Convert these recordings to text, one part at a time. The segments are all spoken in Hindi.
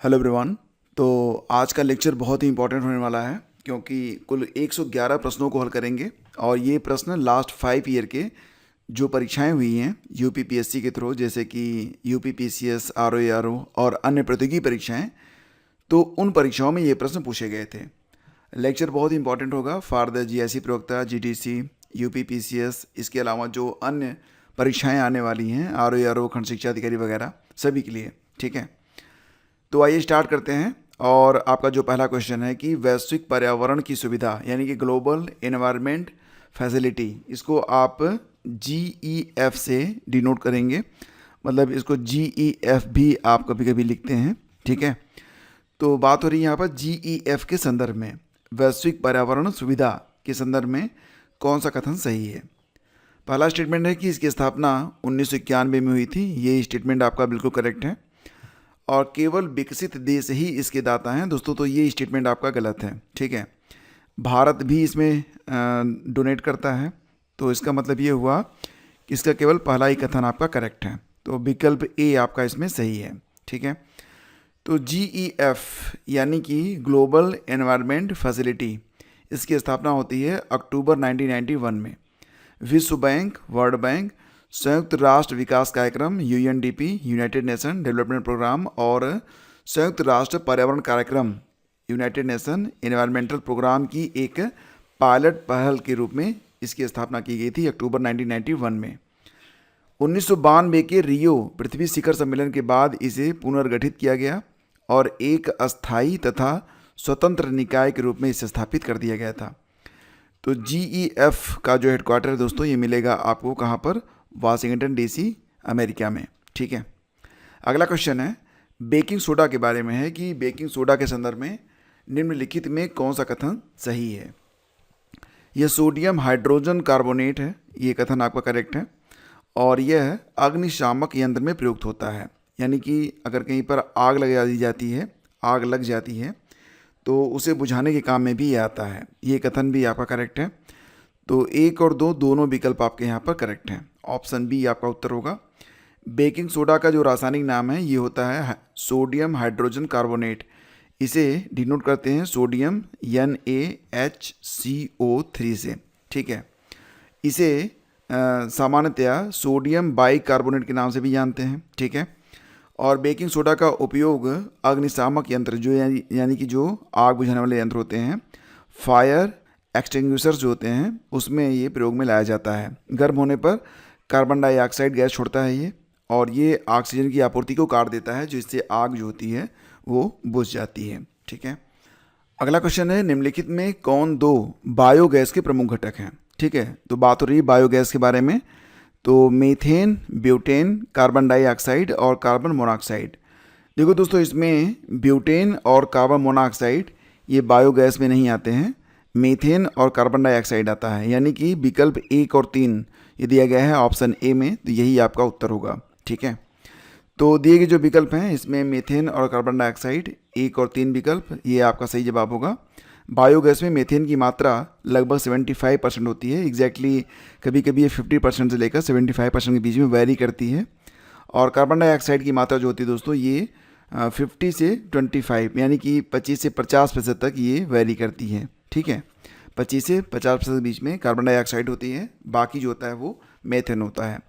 Hello everyone. तो आज का लेक्चर बहुत ही इंपॉर्टेंट होने वाला है क्योंकि कुल 111 प्रश्नों को हल करेंगे और ये प्रश्न लास्ट 5 ईयर के जो परीक्षाएं हुई हैं यूपीपीएससी के थ्रू, जैसे कि यूपीपीसीएस, आरओ और अन्य प्रतियोगी परीक्षाएं, तो उन परीक्षाओं में ये प्रश्न पूछे गए थे। लेक्चर बहुत ही इंपॉर्टेंट होगा फॉर द जीएससी प्रवक्ता, जीडीसी, यूपीपीसीएस, इसके अलावा जो अन्य परीक्षाएं आने वाली हैं आरओ, खंड शिक्षा अधिकारी वगैरह, सभी के लिए। ठीक है, तो आइए स्टार्ट करते हैं। और आपका जो पहला क्वेश्चन है कि वैश्विक पर्यावरण की सुविधा यानी कि ग्लोबल एनवायरनमेंट फैसिलिटी, इसको आप GEF से डिनोट करेंगे, मतलब इसको GEF भी आप कभी कभी लिखते हैं। ठीक है, तो बात हो रही है यहाँ पर GEF के संदर्भ में, वैश्विक पर्यावरण सुविधा के संदर्भ में कौन सा कथन सही है। पहला स्टेटमेंट है कि इसकी स्थापना 1991 में हुई थी। ये स्टेटमेंट आपका बिल्कुल करेक्ट है और केवल विकसित देश ही इसके दाता हैं दोस्तों, तो ये स्टेटमेंट आपका गलत है। ठीक है, भारत भी इसमें डोनेट करता है, तो इसका मतलब ये हुआ कि इसका केवल पहला ही कथन आपका करेक्ट है, तो विकल्प ए आपका इसमें सही है। ठीक है, तो GEF यानी कि ग्लोबल एनवायरनमेंट फैसिलिटी, इसकी स्थापना होती है अक्टूबर 1991 में। विश्व बैंक, वर्ल्ड बैंक, संयुक्त राष्ट्र विकास कार्यक्रम UNDP, united nation development program, और संयुक्त राष्ट्र पर्यावरण कार्यक्रम यूनाइटेड नेशन एनवायरमेंटल प्रोग्राम की एक पायलट पहल के रूप में इसकी स्थापना की गई थी अक्टूबर 1991 में। 1992 के रियो पृथ्वी शिखर सम्मेलन के बाद इसे पुनर्गठित किया गया और एक अस्थायी तथा स्वतंत्र निकाय के रूप में इसे स्थापित कर दिया गया था। तो GEF का जो हेडक्वार्टर है दोस्तों, ये मिलेगा आपको कहाँ पर, वाशिंगटन DC, अमेरिका में। ठीक है, अगला क्वेश्चन है बेकिंग सोडा के बारे में, है कि बेकिंग सोडा के संदर्भ में निम्नलिखित में कौन सा कथन सही है। यह सोडियम हाइड्रोजन कार्बोनेट है, ये कथन आपका करेक्ट है, और यह अग्निशामक यंत्र में प्रयुक्त होता है, यानी कि अगर कहीं पर आग लग जाती है तो उसे बुझाने के काम में भी ये आता है। ये कथन भी आपका करेक्ट है, तो 1 और 2 दोनों विकल्प आपके यहाँ पर करेक्ट हैं। ऑप्शन बी आपका उत्तर होगा। बेकिंग सोडा का जो रासायनिक नाम है ये होता है सोडियम हाइड्रोजन कार्बोनेट, इसे डिनोट करते हैं सोडियम NaHCO3 से। ठीक है, इसे सामान्यतया सोडियम बाइकार्बोनेट के नाम से भी जानते हैं। ठीक है, और बेकिंग सोडा का उपयोग अग्निशामक यंत्र जो यानी कि जो आग बुझाने वाले यंत्र होते हैं, फायर एक्सटिंग्विशर्स जो होते हैं, उसमें ये प्रयोग में लाया जाता है। गर्म होने पर कार्बन डाइऑक्साइड गैस छोड़ता है ये, और ये ऑक्सीजन की आपूर्ति को काट देता है, जिससे आग जो होती है वो बुझ जाती है। ठीक है, अगला क्वेश्चन है निम्नलिखित में कौन 2 बायोगैस के प्रमुख घटक हैं। ठीक है, तो बात हो रही है बायोगैस के बारे में, तो मीथेन, ब्यूटेन, कार्बन डाइऑक्साइड और कार्बन मोनोऑक्साइड। देखो दोस्तों, इसमें ब्यूटेन और कार्बन मोनोऑक्साइड ये बायोगैस में नहीं आते हैं, मीथेन और कार्बन डाइऑक्साइड आता है, यानी कि विकल्प 1 और 3 ये दिया गया है ऑप्शन ए में, तो यही आपका उत्तर होगा। ठीक है, तो दिए गए जो विकल्प हैं इसमें मीथेन और कार्बन डाइऑक्साइड 1 और 3 विकल्प, ये आपका सही जवाब होगा। बायोगैस में मीथेन की मात्रा लगभग 75% होती है, एग्जैक्टली कभी कभी ये 50% से लेकर 75% के बीच में वैरी करती है। और कार्बन डाइऑक्साइड की मात्रा जो होती है दोस्तों, ये 50 से 25 यानी कि 25 से 50% तक ये वैरी करती है। ठीक है, 25 से 50% के बीच में कार्बन डाइऑक्साइड होती है, बाकी जो होता है वो मीथेन होता है।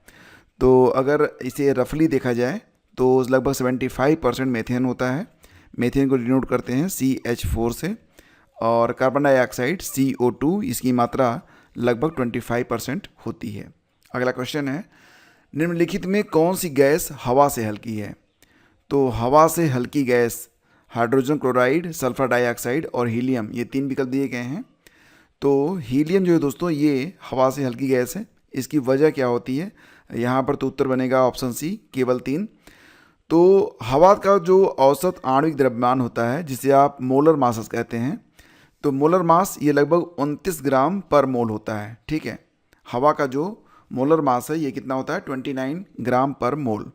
तो अगर इसे रफली देखा जाए तो लगभग 75% मीथेन होता है। मीथेन को डिनोट करते हैं CH4 से, और कार्बन डाइऑक्साइड CO2, इसकी मात्रा लगभग 25% होती है। अगला क्वेश्चन है निम्नलिखित में कौन सी गैस हवा से हल्की है। तो हवा से हल्की gas hydrogen chloride, sulphur dioxide और हीलियम, ये 3 विकल्प दिए गए हैं। तो हीलियम जो है दोस्तों, ये हवा से हल्की गैस है। इसकी वजह क्या होती है, यहाँ पर तो उत्तर बनेगा ऑप्शन सी, केवल 3। तो हवा का जो औसत आणविक द्रव्यमान होता है, जिसे आप मोलर मास कहते हैं, तो मोलर मास ये लगभग 29 ग्राम पर मोल होता है। ठीक है, हवा का जो मोलर मास है ये कितना होता है, 29 ग्राम पर मोल।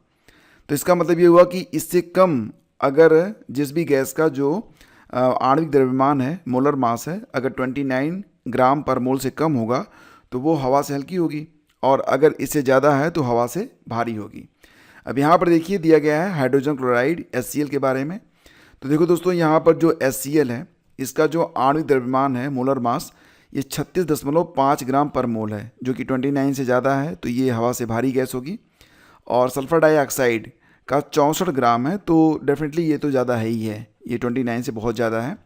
तो इसका मतलब ये हुआ कि इससे कम अगर जिस भी गैस का जो आणविक द्रव्यमान है, मोलर मास है, अगर 29 ग्राम पर मोल से कम होगा तो वो हवा से हल्की होगी, और अगर इससे ज़्यादा है तो हवा से भारी होगी। अब यहाँ पर देखिए दिया गया है हाइड्रोजन क्लोराइड HCl के बारे में। तो देखो दोस्तों, यहाँ पर जो HCl है, इसका जो आणविक द्रव्यमान है, मोलर मास, ये 36.5 ग्राम पर मोल है, जो कि 29 से ज़्यादा है, तो ये हवा से भारी गैस होगी। और सल्फर डाइऑक्साइड का 64 ग्राम है, तो डेफिनेटली ये तो ज़्यादा है ही है, ये 29 से बहुत ज़्यादा है।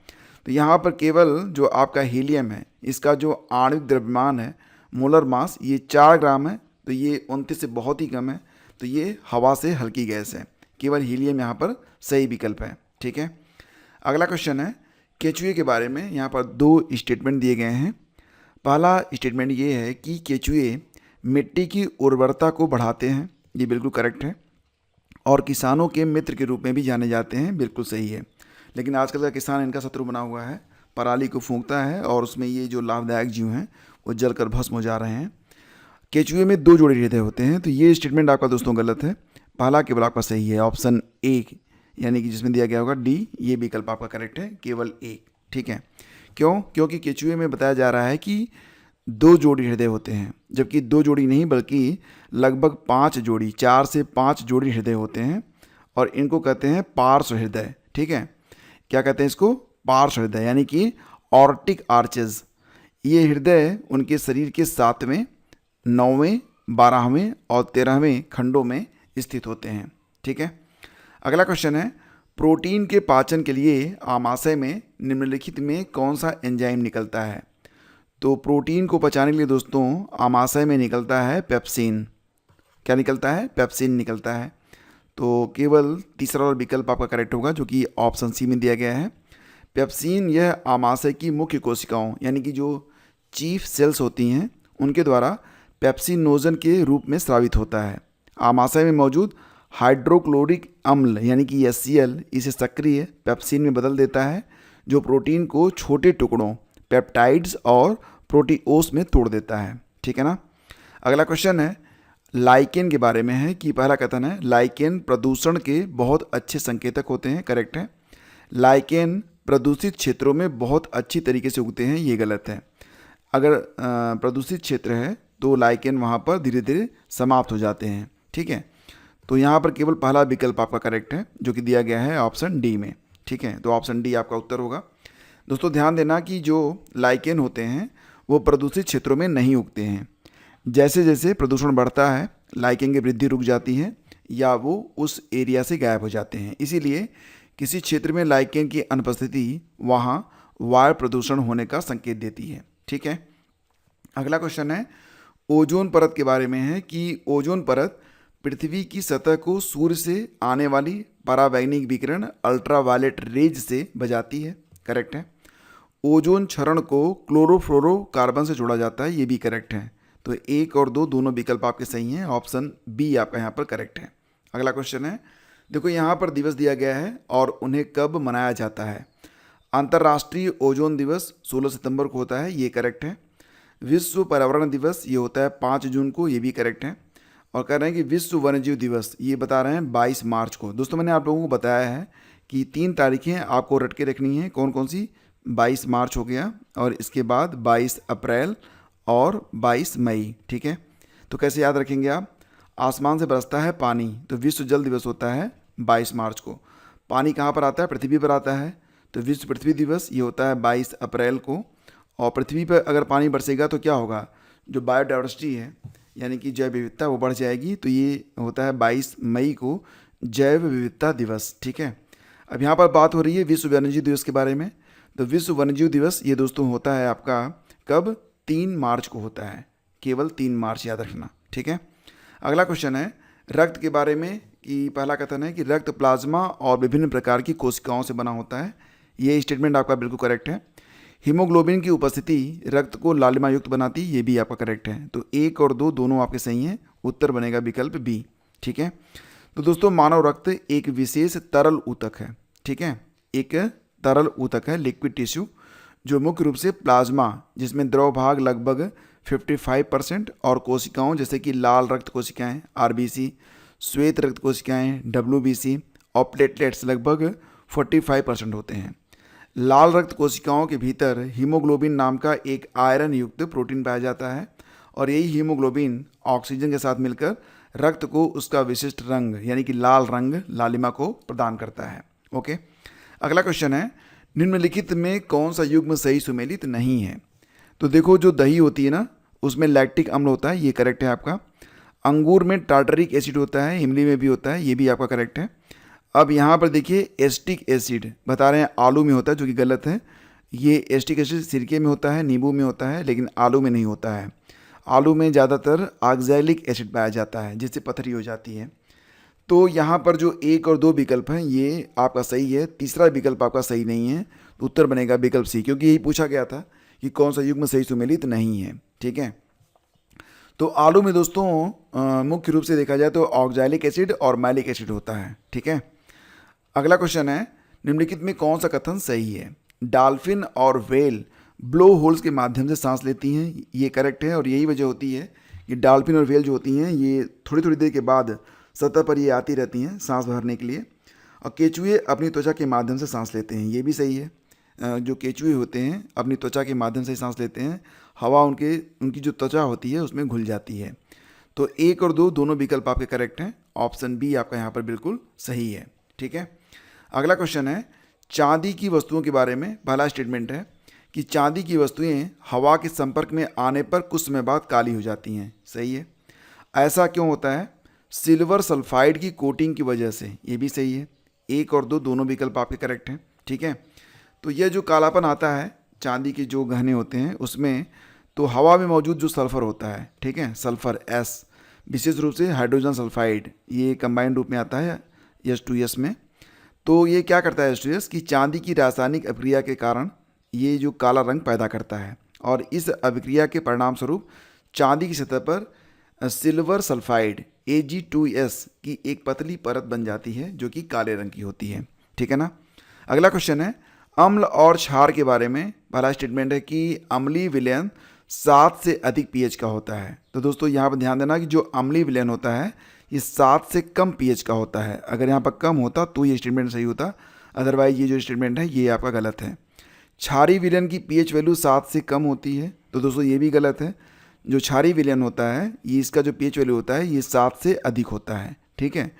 तो यहाँ पर केवल जो आपका हीलियम है, इसका जो आणविक द्रव्यमान है, मोलर मास, ये 4 ग्राम है, तो ये 29 से बहुत ही कम है, तो ये हवा से हल्की गैस है। केवल हीलियम यहाँ पर सही विकल्प है। ठीक है, अगला क्वेश्चन है केचुए के बारे में। यहाँ पर 2 स्टेटमेंट दिए गए हैं। पहला स्टेटमेंट ये है कि केचुए मिट्टी की उर्वरता को बढ़ाते हैं, ये बिल्कुल करेक्ट है, और किसानों के मित्र के रूप में भी जाने जाते हैं, बिल्कुल सही है। लेकिन आजकल का किसान इनका शत्रु बना हुआ है, पराली को फूंकता है और उसमें ये जो लाभदायक जीव हैं वो जलकर भस्म हो जा रहे हैं। केचुए में 2 जोड़ी हृदय होते हैं, तो ये स्टेटमेंट आपका दोस्तों गलत है। पहला केवल आपका सही है, ऑप्शन ए, यानी कि जिसमें दिया गया होगा डी, ये विकल्प आपका करेक्ट है, केवल एक। ठीक है, क्यों? क्योंकि केचुए में बताया जा रहा है कि 2 जोड़ी हृदय होते हैं, जबकि 2 जोड़ी नहीं बल्कि लगभग 5 जोड़ी, 4 से 5 जोड़ी हृदय होते हैं, और इनको कहते हैं पार्श्व हृदय। ठीक है, क्या कहते हैं इसको? पार्श्व हृदय, यानी कि ऑर्टिक आर्चेज। ये हृदय उनके शरीर के 7वें, 9वें, 12वें और 13वें खंडों में स्थित होते हैं। ठीक है, अगला क्वेश्चन है प्रोटीन के पाचन के लिए आमाशय में निम्नलिखित में कौन सा एंजाइम निकलता है? तो प्रोटीन को पचाने के लिए दोस्तों आमाशय में निकलता है पेप्सिन। क्या निकलता है? पेप्सिन निकलता है। तो केवल तीसरा वाला विकल्प आपका करेक्ट होगा, जो कि ऑप्शन सी में दिया गया है। पेप्सिन यह आमाशय की मुख्य कोशिकाओं, यानी कि जो चीफ सेल्स होती हैं, उनके द्वारा पेप्सिनोजन के रूप में स्रावित होता है। आमाशय में मौजूद हाइड्रोक्लोरिक अम्ल यानी कि HCl इसे सक्रिय पेप्सिन में बदल देता है, जो प्रोटीन को छोटे टुकड़ों, पेप्टाइड्स और प्रोटीओस में तोड़ देता है। ठीक है ना। अगला क्वेश्चन है लाइकेन के बारे में है कि पहला कथन है लाइकेन प्रदूषण के बहुत अच्छे संकेतक होते हैं, करेक्ट है। लाइकेन प्रदूषित क्षेत्रों में बहुत अच्छी तरीके से उगते हैं, ये गलत है। अगर प्रदूषित क्षेत्र है तो लाइकेन वहाँ पर धीरे धीरे समाप्त हो जाते हैं। ठीक है, तो यहाँ पर केवल पहला विकल्प आपका करेक्ट है, जो कि दिया गया है ऑप्शन डी में। ठीक है, तो ऑप्शन डी आपका उत्तर होगा। दोस्तों ध्यान देना कि जो लाइकेन होते हैं वो प्रदूषित क्षेत्रों में नहीं उगते हैं। जैसे जैसे प्रदूषण बढ़ता है लाइकेन की वृद्धि रुक जाती है या वो उस एरिया से गायब हो जाते हैं। इसीलिए किसी क्षेत्र में लाइकेन की अनुपस्थिति वहाँ वायु प्रदूषण होने का संकेत देती है। ठीक है, अगला क्वेश्चन है ओजोन परत के बारे में है कि ओजोन परत पृथ्वी की सतह को सूर्य से आने वाली पराबैंगनी विकिरण अल्ट्रावायलेट रेज से बचाती है, करेक्ट है। ओजोन क्षरण को क्लोरोफ्लोरोकार्बन से जोड़ा जाता है, ये भी करेक्ट है। तो 1 और 2 दोनों विकल्प आपके सही हैं, ऑप्शन बी आपका यहाँ पर करेक्ट है। अगला क्वेश्चन है, देखो यहाँ पर दिवस दिया गया है और उन्हें कब मनाया जाता है। अंतर्राष्ट्रीय ओजोन दिवस 16 सितंबर को होता है, ये करेक्ट है। विश्व पर्यावरण दिवस ये होता है 5 जून को, ये भी करेक्ट है। और कह रहे हैं कि विश्व वन्यजीव दिवस ये बता रहे हैं 22 मार्च को। दोस्तों मैंने आप लोगों को बताया है कि 3 तारीखें आपको रट के रखनी है, कौन कौन सी। 22 मार्च हो गया और इसके बाद 22 अप्रैल और 22 मई। ठीक है, तो कैसे याद रखेंगे आप? आसमान से बरसता है पानी, तो विश्व जल दिवस होता है 22 मार्च को। पानी कहाँ पर आता है? पृथ्वी पर आता है, तो विश्व पृथ्वी दिवस ये होता है 22 अप्रैल को। और पृथ्वी पर अगर पानी बरसेगा तो क्या होगा? जो बायोडाइवर्सिटी है यानी कि जैव विविधता वो बढ़ जाएगी, तो ये होता है 22 मई को जैव विविधता दिवस। ठीक है, अब यहाँ पर बात हो रही है विश्व वन्यजीव दिवस के बारे में। तो विश्व वन्यजीव दिवस ये दोस्तों होता है आपका कब? 3 मार्च को होता है, केवल 3 मार्च याद रखना। ठीक है, अगला क्वेश्चन है रक्त के बारे में कि पहला कथन है कि रक्त प्लाज्मा और विभिन्न प्रकार की कोशिकाओं से बना होता है, ये स्टेटमेंट आपका बिल्कुल करेक्ट है। हीमोग्लोबिन की उपस्थिति रक्त को लालिमा युक्त बनाती, ये भी आपका करेक्ट है। तो 1 और 2 दोनों आपके सही हैं, उत्तर बनेगा विकल्प बी। ठीक है, तो दोस्तों मानव रक्त एक विशेष तरल ऊतक है। ठीक है, एक तरल ऊतक है, लिक्विड टिश्यू, जो मुख्य रूप से प्लाज्मा जिसमें द्रव भाग लगभग 55% और कोशिकाओं जैसे कि लाल रक्त कोशिकाएं RBC, श्वेत रक्त कोशिकाएं WBC और प्लेटलेट्स लगभग 45% होते हैं। लाल रक्त कोशिकाओं के भीतर हीमोग्लोबिन नाम का एक आयरन युक्त प्रोटीन पाया जाता है और यही हीमोग्लोबिन ऑक्सीजन के साथ मिलकर रक्त को उसका विशिष्ट रंग यानी कि लाल रंग लालिमा को प्रदान करता है। ओके, अगला क्वेश्चन है, निम्नलिखित में कौन सा युग्म सही सुमेलित नहीं है? तो देखो, जो दही होती है ना, उसमें लैक्टिक अम्ल होता है, ये करेक्ट है आपका। अंगूर में टार्टरिक एसिड होता है, इमली में भी होता है, ये भी आपका करेक्ट है। अब यहाँ पर देखिए, एस्टिक एसिड बता रहे हैं आलू में होता है, जो कि गलत है। ये एस्टिक एसिड सिरके में होता है, नींबू में होता है, लेकिन आलू में नहीं होता है। आलू में ज़्यादातर ऑक्सैलिक एसिड पाया जाता है, जिससे पथरी हो जाती है। तो यहाँ पर जो 1 और 2 विकल्प हैं ये आपका सही है, तीसरा विकल्प आपका सही नहीं है। तो उत्तर बनेगा विकल्प सी, क्योंकि यही पूछा गया था कि कौन सा युग्म सही सुमेलित नहीं है। ठीक है, तो आलू में दोस्तों मुख्य रूप से देखा जाए तो ऑक्सैलिक एसिड और मैलिक एसिड होता है। ठीक है, अगला क्वेश्चन है, निम्नलिखित में कौन सा कथन सही है? डॉल्फिन और व्हेल ब्लो होल्स के माध्यम से सांस लेती हैं, ये करेक्ट है। और यही वजह होती है कि डॉल्फिन और व्हेल जो होती हैं ये थोड़ी थोड़ी देर के बाद सतह पर ये आती रहती हैं सांस भरने के लिए। और केचुए अपनी त्वचा के माध्यम से सांस लेते हैं, ये भी सही है। जो केचुए होते हैं अपनी त्वचा के माध्यम से सांस लेते हैं, हवा उनकी जो त्वचा होती है उसमें घुल जाती है। तो 1 और 2 दोनों विकल्प आपके करेक्ट हैं, ऑप्शन बी आपका यहाँ पर बिल्कुल सही है। ठीक है, अगला क्वेश्चन है, चांदी की वस्तुओं के बारे में पहला स्टेटमेंट है कि चांदी की वस्तुएं हवा के संपर्क में आने पर कुछ समय बाद काली हो जाती हैं, सही है। ऐसा क्यों होता है? सिल्वर सल्फाइड की कोटिंग की वजह से, ये भी सही है। 1 और 2 दोनों विकल्प आपके करेक्ट हैं। ठीक है, तो यह जो कालापन आता है चांदी के जो गहने होते हैं उसमें, तो हवा में मौजूद जो सल्फर होता है, ठीक है, सल्फर एस, विशेष रूप से हाइड्रोजन सल्फाइड, ये कंबाइंड रूप में आता है H2S में। तो ये क्या करता है H2S कि चांदी की रासायनिक अभिक्रिया के कारण ये जो काला रंग पैदा करता है, और इस अभिक्रिया के परिणाम स्वरूप चांदी की सतह पर सिल्वर सल्फाइड Ag2S की एक पतली परत बन जाती है जो कि काले रंग की होती है। ठीक है ना। अगला क्वेश्चन है, अम्ल और क्षार के बारे में पहला स्टेटमेंट है कि अम्लीय विलयन 7 से अधिक pH का होता है। तो दोस्तों यहाँ पर ध्यान देना कि जो अम्लीय विलयन होता है ये 7 से कम pH का होता है। अगर यहाँ पर कम होता तो ये स्टेटमेंट सही होता, अदरवाइज ये जो स्टेटमेंट है ये आपका गलत है। क्षारीय विलयन की pH वैल्यू 7 से कम होती है, तो दोस्तों ये भी गलत है। जो क्षारीय विलयन होता है ये इसका जो pH वैल्यू होता है ये 7 से अधिक होता है। ठीक है,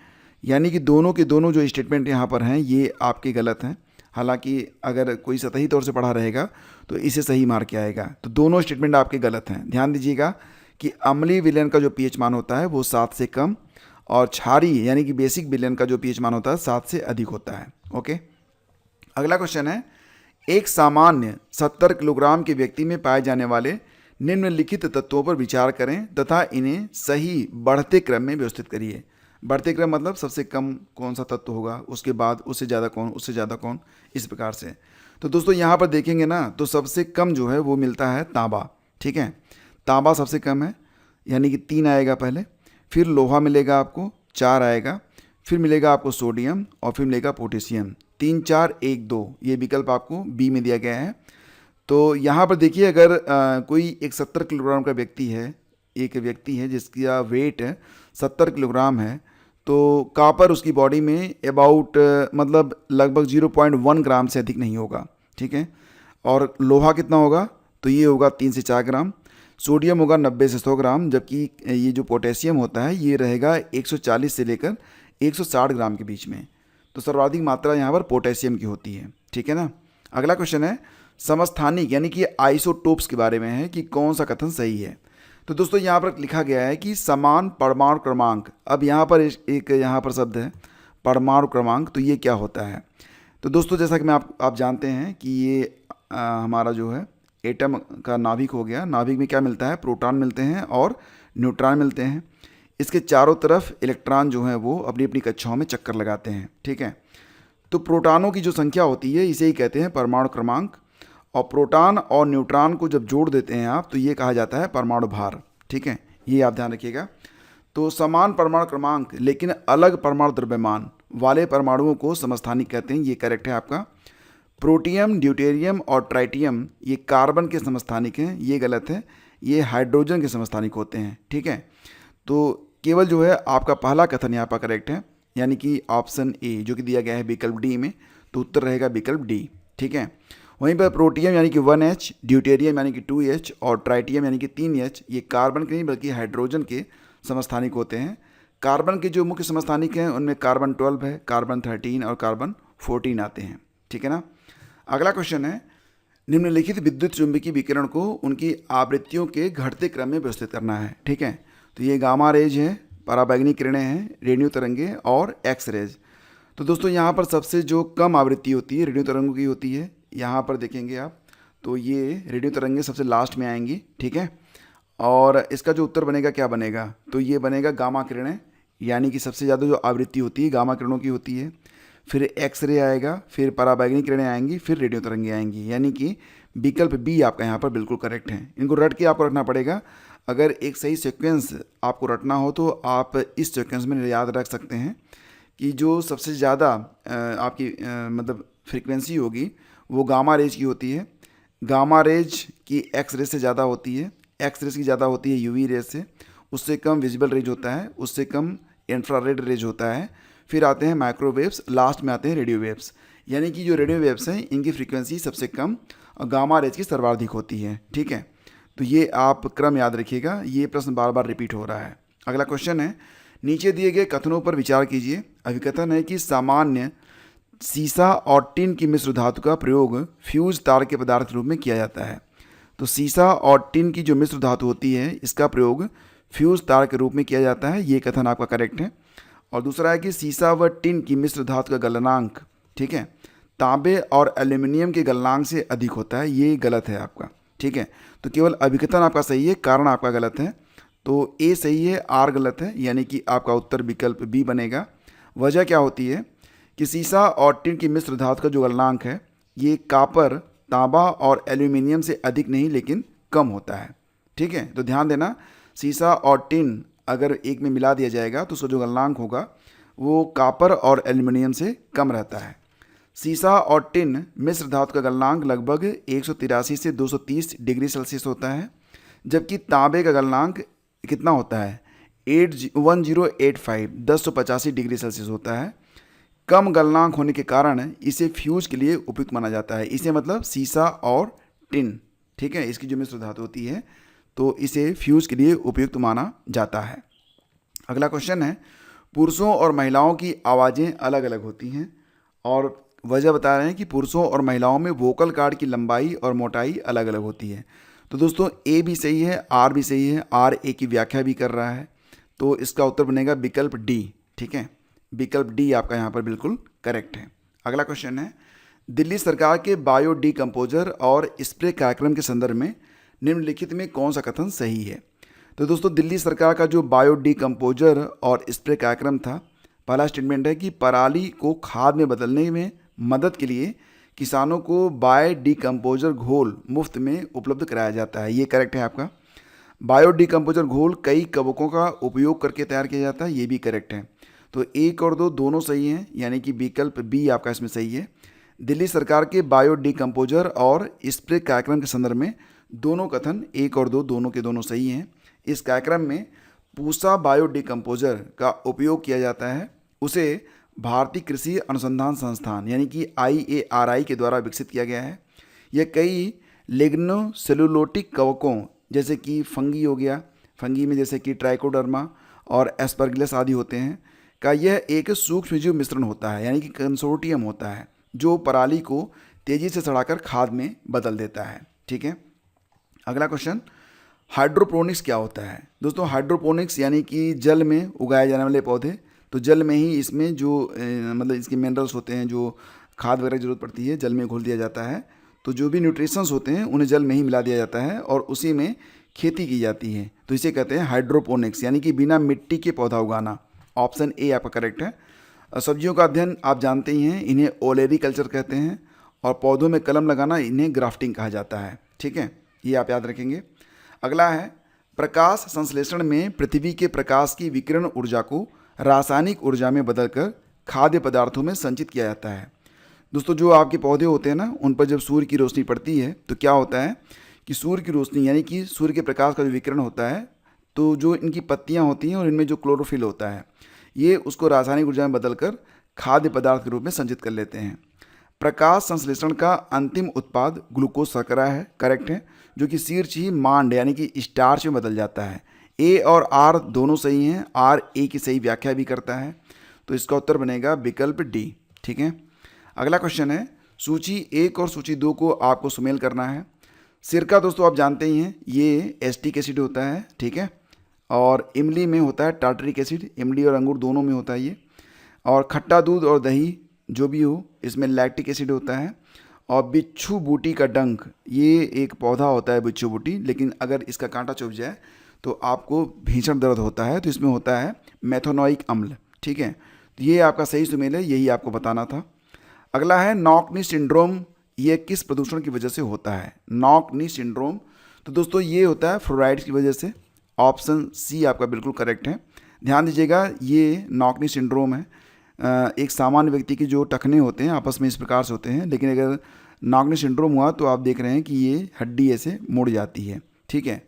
यानी कि दोनों के दोनों जो स्टेटमेंट यहाँ पर हैं ये आपके गलत हैं। हालांकि अगर कोई सतही तौर से पढ़ा रहेगा तो इसे सही मार्क किया जाएगा। तो दोनों स्टेटमेंट आपके गलत हैं। ध्यान दीजिएगा कि अम्लीय विलयन का जो pH मान होता है वो 7 से कम, और क्षारीय यानी कि बेसिक विलयन का जो pH मान होता है 7 से अधिक होता है। ओके, अगला क्वेश्चन है, एक सामान्य 70 किलोग्राम के व्यक्ति में पाए जाने वाले निम्नलिखित तत्वों पर विचार करें तथा इन्हें सही बढ़ते क्रम में व्यवस्थित करिए। बढ़ते क्रम मतलब सबसे कम कौन सा तत्व होगा, उसके बाद उससे ज़्यादा कौन, उससे ज़्यादा कौन, इस प्रकार से। तो दोस्तों यहाँ पर देखेंगे ना तो सबसे कम जो है वो मिलता है तांबा। ठीक है, तांबा सबसे कम है, यानी कि 3 आएगा पहले, फिर लोहा मिलेगा आपको 4 आएगा, फिर मिलेगा आपको सोडियम, और फिर मिलेगा पोटेशियम। 3 4 1 2 ये विकल्प आपको बी में दिया गया है। तो यहाँ पर देखिए, अगर कोई एक 70 किलोग्राम का व्यक्ति है, एक व्यक्ति है जिसका वेट 70 किलोग्राम है, तो कापर उसकी बॉडी में अबाउट मतलब लगभग 0.1 ग्राम से अधिक नहीं होगा। ठीक है, और लोहा कितना होगा, तो ये होगा 3 से 4 ग्राम, सोडियम होगा 90 से 100 ग्राम, जबकि ये जो पोटेशियम होता है ये रहेगा 140 से लेकर 160 ग्राम के बीच में। तो सर्वाधिक मात्रा यहाँ पर पोटेशियम की होती है। ठीक है ना। अगला क्वेश्चन है, समस्थानिक यानी कि आइसोटोप्स के बारे में है कि कौन सा कथन सही है। तो दोस्तों यहाँ पर लिखा गया है कि समान परमाणु क्रमांक। अब यहाँ पर एक यहाँ पर शब्द है परमाणु क्रमांक, तो ये क्या होता है? तो दोस्तों जैसा कि आप जानते हैं कि ये हमारा जो है एटम का नाभिक हो गया। नाभिक में क्या मिलता है, प्रोटॉन मिलते हैं और न्यूट्रॉन मिलते हैं। इसके चारों तरफ इलेक्ट्रॉन जो है वो अपनी अपनी कक्षाओं में चक्कर लगाते हैं। ठीक है, तो प्रोटॉनों की जो संख्या होती है इसे ही कहते हैं परमाणु क्रमांक, और प्रोटॉन और न्यूट्रॉन को जब जोड़ देते हैं आप तो ये कहा जाता है परमाणु भार। ठीक है, ये आप ध्यान रखिएगा। तो समान परमाणु क्रमांक लेकिन अलग परमाणु द्रव्यमान वाले परमाणुओं को समस्थानिक कहते हैं, ये करेक्ट है आपका। प्रोटियम, ड्यूटेरियम और ट्राइटियम ये कार्बन के समस्थानिक हैं, ये गलत है, ये हाइड्रोजन के समस्थानिक होते हैं। ठीक है, तो केवल जो है आपका पहला कथन यहाँ पर करेक्ट है, यानी कि ऑप्शन ए जो कि दिया गया है विकल्प डी में, तो उत्तर रहेगा विकल्प डी। ठीक है, वहीं पर प्रोटियम यानी कि 1H, ड्यूटेरियम यानी कि 2H और ट्राइटियम यानी कि 3H ये कार्बन के नहीं बल्कि हाइड्रोजन के समस्थानिक होते हैं। कार्बन के जो मुख्य समस्थानिक हैं उनमें कार्बन 12 है, कार्बन 13 और कार्बन 14 आते हैं। ठीक है ना। अगला क्वेश्चन है, निम्नलिखित विद्युत चुंबकीय विकिरण को उनकी आवृत्तियों के घटते क्रम में व्यवस्थित करना है। ठीक है, तो ये गामा रेज है, पराबैंगनी किरणें हैं, रेडियो तरंगे और एक्स रेज। तो दोस्तों यहाँ पर सबसे जो कम आवृत्ति होती है रेडियो तरंगों की होती है। यहाँ पर देखेंगे आप तो ये रेडियो तरंगे सबसे लास्ट में आएंगी। ठीक है, और इसका जो उत्तर बनेगा क्या बनेगा, तो ये बनेगा गामा किरणें, यानी कि सबसे ज़्यादा जो आवृत्ति होती है गामा किरणों की होती है। फिर एक्स रे आएगा, फिर पराबैंगनी किरणें आएंगी, फिर रेडियो तरंगे आएंगी, यानी कि विकल्प बी आपका यहाँ पर बिल्कुल करेक्ट है। इनको रट के आपको रखना पड़ेगा। अगर एक सही सीक्वेंस आपको रटना हो तो आप इस सीक्वेंस में याद रख सकते हैं कि जो सबसे ज़्यादा आपकी मतलब फ्रीक्वेंसी होगी वो गामा रेज की होती है। गामा रेज की एक्स रे से ज़्यादा होती है, एक्स रेज की ज़्यादा होती है यूवी रेज से, उससे कम विजिबल रेज होता है, उससे कम इंफ्रारेड रेज होता है। फिर आते हैं माइक्रोवेव्स, लास्ट में आते हैं रेडियो वेव्स। यानी कि जो रेडियो वेव्स हैं इनकी फ्रीक्वेंसी सबसे कम और गामा रेज की सर्वाधिक होती है। ठीक है, तो ये आप क्रम याद रखिएगा, ये प्रश्न बार बार रिपीट हो रहा है। अगला क्वेश्चन है, नीचे दिए गए कथनों पर विचार कीजिए। अभिकथन है कि सामान्य सीसा और टिन की मिश्र धातु का प्रयोग फ्यूज तार के पदार्थ के रूप में किया जाता है। तो सीसा और टिन की जो मिश्र धातु होती है इसका प्रयोग फ्यूज तार के रूप में किया जाता है, ये कथन आपका करेक्ट है। और दूसरा है कि सीसा व टिन की मिश्र धातु का गलनांक, ठीक है, तांबे और एल्यूमिनियम के गलनांक से अधिक होता है, ये गलत है आपका। ठीक है, तो केवल अभिकथन आपका सही है, कारण आपका गलत है। तो ए सही है, आर गलत है, यानी कि आपका उत्तर विकल्प बी बनेगा। वजह क्या होती है कि सीसा और टिन की मिश्र धातु का जो गलनांक है ये कापर, तांबा और एल्यूमिनियम से अधिक नहीं लेकिन कम होता है। ठीक है, तो ध्यान देना, सीसा और टिन अगर एक में मिला दिया जाएगा तो उसका जो गलनांक होगा वो कापर और एल्यूमिनियम से कम रहता है। सीसा और टिन मिश्र धातु का गलनांक लगभग 183 से 230 डिग्री सेल्सियस होता है, जबकि तांबे का गलनांक कितना होता है 1085 डिग्री सेल्सियस होता है। कम गलनांक होने के कारण इसे फ्यूज के लिए उपयुक्त माना जाता है। इसे मतलब सीसा और टिन, ठीक है, इसकी जो मिश्र धातु होती है तो इसे फ्यूज के लिए उपयुक्त माना जाता है। अगला क्वेश्चन है, पुरुषों और महिलाओं की आवाज़ें अलग अलग होती हैं और वजह बता रहे हैं कि पुरुषों और महिलाओं में वोकल कार्ड की लंबाई और मोटाई अलग अलग होती है। तो दोस्तों ए भी सही है, आर भी सही है, आर ए की व्याख्या भी कर रहा है, तो इसका उत्तर बनेगा विकल्प डी। ठीक है, विकल्प डी आपका यहाँ पर बिल्कुल करेक्ट है। अगला क्वेश्चन है, दिल्ली सरकार के बायो डिकम्पोजर और स्प्रे कार्यक्रम के संदर्भ में निम्नलिखित में कौन सा कथन सही है। तो दोस्तों दिल्ली सरकार का जो बायो डिकम्पोजर और स्प्रे कार्यक्रम था, पहला स्टेटमेंट है कि पराली को खाद में बदलने में मदद के लिए किसानों को बायो डिकम्पोजर घोल मुफ्त में उपलब्ध कराया जाता है, ये करेक्ट है आपका। बायो डिकम्पोजर घोल कई कवकों का उपयोग करके तैयार किया जाता है, ये भी करेक्ट है। तो एक और दो दोनों सही हैं, यानी कि विकल्प बी आपका इसमें सही है। दिल्ली सरकार के बायो डिकम्पोजर और स्प्रे कार्यक्रम के संदर्भ में दोनों कथन एक और दो दोनों के दोनों सही हैं। इस कार्यक्रम में पूसा बायो डिकम्पोजर का उपयोग किया जाता है, उसे भारतीय कृषि अनुसंधान संस्थान यानी कि IARI के द्वारा विकसित किया गया है। यह कई लिग्नोसेलुलोटिक कवकों जैसे कि फंगी हो गया, फंगी में जैसे कि ट्राइकोडर्मा और एस्परगिलस आदि होते हैं का यह एक सूक्ष्मजीव मिश्रण होता है, यानी कि कंसोर्टियम होता है जो पराली को तेज़ी से सड़ाकर खाद में बदल देता है। ठीक है, अगला क्वेश्चन, हाइड्रोपोनिक्स क्या होता है। दोस्तों हाइड्रोपोनिक्स यानी कि जल में उगाए जाने वाले पौधे, तो जल में ही इसमें जो मतलब इसके मिनरल्स होते हैं, जो खाद वगैरह की जरूरत पड़ती है जल में घोल दिया जाता है, तो जो भी न्यूट्रिशंस होते हैं उन्हें जल में ही मिला दिया जाता है और उसी में खेती की जाती है, तो इसे कहते हैं हाइड्रोपोनिक्स, यानी कि बिना मिट्टी के पौधा उगाना। ऑप्शन ए आपका करेक्ट है। सब्जियों का अध्ययन आप जानते ही हैं, इन्हें ओलेरी कल्चर कहते हैं, और पौधों में कलम लगाना इन्हें ग्राफ्टिंग कहा जाता है। ठीक है, ये आप याद रखेंगे। अगला है, प्रकाश संश्लेषण में पृथ्वी के प्रकाश की विकिरण ऊर्जा को रासायनिक ऊर्जा में बदलकर खाद्य पदार्थों में संचित किया जाता है। दोस्तों जो आपके पौधे होते हैं ना, उन पर जब सूर्य की रोशनी पड़ती है तो क्या होता है कि सूर्य की रोशनी यानी कि सूर्य के प्रकाश का जो विकिरण होता है, तो जो इनकी पत्तियां होती हैं और इनमें जो क्लोरोफिल होता है ये उसको रासायनिक ऊर्जा में बदलकर खाद्य पदार्थ के रूप में संचित कर लेते हैं। प्रकाश संश्लेषण का अंतिम उत्पाद ग्लूकोज शर्करा है, करेक्ट है, जो कि शीर्ष ही मांड यानी कि स्टार्च में बदल जाता है। ए और आर दोनों सही हैं, आर ए की सही व्याख्या भी करता है, तो इसका उत्तर बनेगा विकल्प डी। ठीक है, अगला क्वेश्चन है, सूची 1 और सूची 2 को आपको सुमेल करना है। सिरका दोस्तों आप जानते ही हैं, ये एसिटिक एसिड होता है, ठीक है। और इमली में होता है टार्टरिक एसिड, इमली और अंगूर दोनों में होता है ये। और खट्टा दूध और दही जो भी हो, इसमें लैक्टिक एसिड होता है। और बिच्छू बूटी का डंक, ये एक पौधा होता है बिच्छू बूटी, लेकिन अगर इसका कांटा चुभ जाए तो आपको भीषण दर्द होता है, तो इसमें होता है मेथोनोइक अम्ल, ठीक है। तो ये आपका सही सुमेल है, यही आपको बताना था। अगला है नॉक नी सिंड्रोम, ये किस प्रदूषण की वजह से होता है? नॉक नी सिंड्रोम, तो दोस्तों ये होता है फ्लोराइड की वजह से। ऑप्शन सी आपका बिल्कुल करेक्ट है। ध्यान दीजिएगा, ये नॉक नी सिंड्रोम है। एक सामान्य व्यक्ति के जो टखने होते हैं आपस में इस प्रकार से होते हैं, लेकिन अगर नॉक नी सिंड्रोम हुआ तो आप देख रहे हैं कि ये हड्डी ऐसे मुड़ जाती है, ठीक है।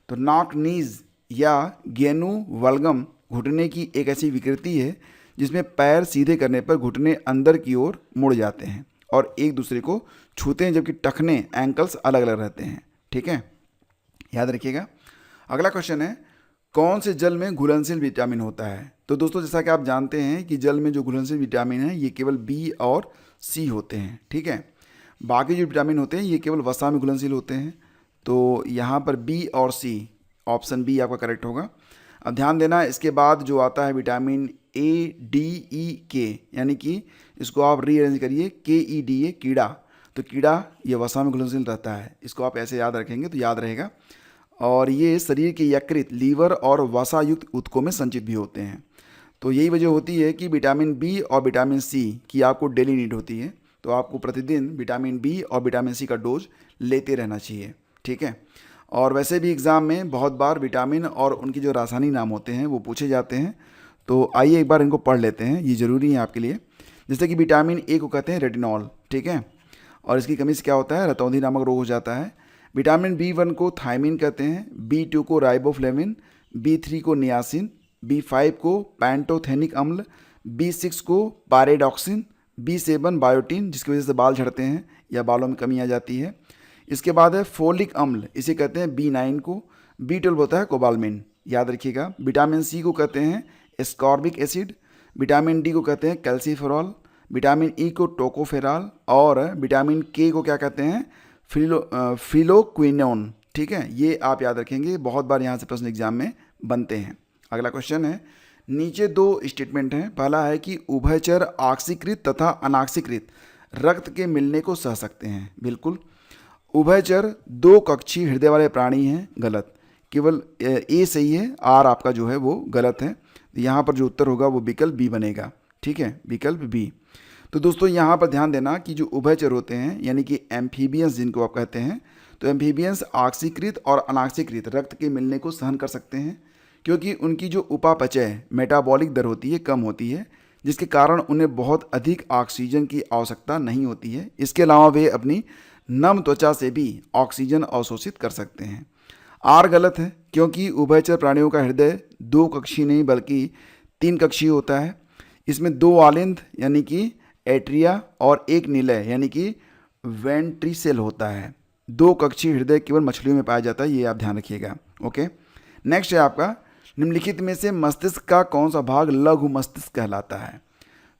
तो नॉक नीज या गेनु वल्गम घुटने की एक ऐसी विकृति है जिसमें पैर सीधे करने पर घुटने अंदर की ओर मुड़ जाते हैं और एक दूसरे को छूते हैं, जबकि टखने एंकल्स अलग अलग रहते हैं, ठीक है, याद रखिएगा। अगला क्वेश्चन है, कौन से जल में घुलनशील विटामिन होता है? तो दोस्तों जैसा कि आप जानते हैं कि जल में जो घुलनशील विटामिन है ये केवल बी और सी होते हैं, ठीक है। बाकी जो विटामिन होते हैं ये केवल वसा में घुलनशील होते हैं। तो यहाँ पर बी और सी, ऑप्शन बी आपका करेक्ट होगा। अब ध्यान देना, इसके बाद जो आता है विटामिन ए डी ई के, यानी कि इसको आप रीअरेंज करिए, के ई डी ए, कीड़ा। तो कीड़ा ये वसा में घुलनशील रहता है, इसको आप ऐसे याद रखेंगे तो याद रहेगा। और ये शरीर के यकृत, लीवर और वसा युक्त ऊतकों में संचित भी होते हैं। तो यही वजह होती है कि विटामिन बी और विटामिन सी की आपको डेली नीड होती है। तो आपको प्रतिदिन विटामिन बी और विटामिन सी का डोज लेते रहना चाहिए, ठीक है। और वैसे भी एग्ज़ाम में बहुत बार विटामिन और उनकी जो रासायनिक नाम होते हैं वो पूछे जाते हैं। तो आइए एक बार इनको पढ़ लेते हैं, ये ज़रूरी है आपके लिए। जैसे कि विटामिन ए को कहते हैं रेटिनॉल, ठीक है, और इसकी कमी से क्या होता है? रतौंधी नामक रोग हो जाता है। विटामिन बी1 को थायमिन कहते हैं, बी2 को राइबोफ्लेविन, बी3 को नियासिन, बी5 को पैंटोथेनिक अम्ल, बी6 को पायरेडॉक्सिन, बी7 बायोटिन, जिसकी वजह से बाल झड़ते हैं या बालों में कमी आ जाती है। इसके बाद है फोलिक अम्ल, इसे कहते हैं बी9 को। बी12 होता है कोबालमिन, याद रखिएगा। विटामिन सी को कहते हैं एस्कॉर्बिक एसिड, विटामिन डी को कहते हैं कैल्सीफेरॉल, विटामिन ई को टोकोफेरॉल, और विटामिन के को क्या कहते हैं? फिलोक्विनोन, ठीक है। ये आप याद रखेंगे, बहुत बार यहाँ से प्रश्न एग्जाम में बनते हैं। अगला क्वेश्चन है, नीचे दो स्टेटमेंट हैं। पहला है कि उभयचर ऑक्सीकृत तथा अनाक्सीकृत रक्त के मिलने को सह सकते हैं, बिल्कुल। उभयचर दो कक्षी हृदय वाले प्राणी हैं, गलत। केवल ए सही है, आर आपका जो है वो गलत है। यहाँ पर जो उत्तर होगा वो विकल्प बी बनेगा, ठीक है, विकल्प बी। तो दोस्तों यहाँ पर ध्यान देना कि जो उभयचर होते हैं यानी कि एम्फीबियंस जिनको आप कहते हैं, तो एम्फीबियंस ऑक्सीकृत और अनाक्सीकृत रक्त के मिलने को सहन कर सकते हैं, क्योंकि उनकी जो उपापचय मेटाबॉलिक दर होती है कम होती है, जिसके कारण उन्हें बहुत अधिक ऑक्सीजन की आवश्यकता नहीं होती है। इसके अलावा वे अपनी नम त्वचा से भी ऑक्सीजन अवशोषित कर सकते हैं। आर गलत है, क्योंकि उभयचर प्राणियों का हृदय दो कक्षीय नहीं बल्कि तीन कक्षीय होता है। इसमें दो आलिंद यानी कि एट्रिया और एक निलय यानी कि वेंट्रिसेल होता है। दो कक्षीय हृदय केवल मछलियों में पाया जाता है, ये आप ध्यान रखिएगा, ओके। नेक्स्ट है आपका, निम्नलिखित में से मस्तिष्क का कौन सा भाग लघु मस्तिष्क कहलाता है?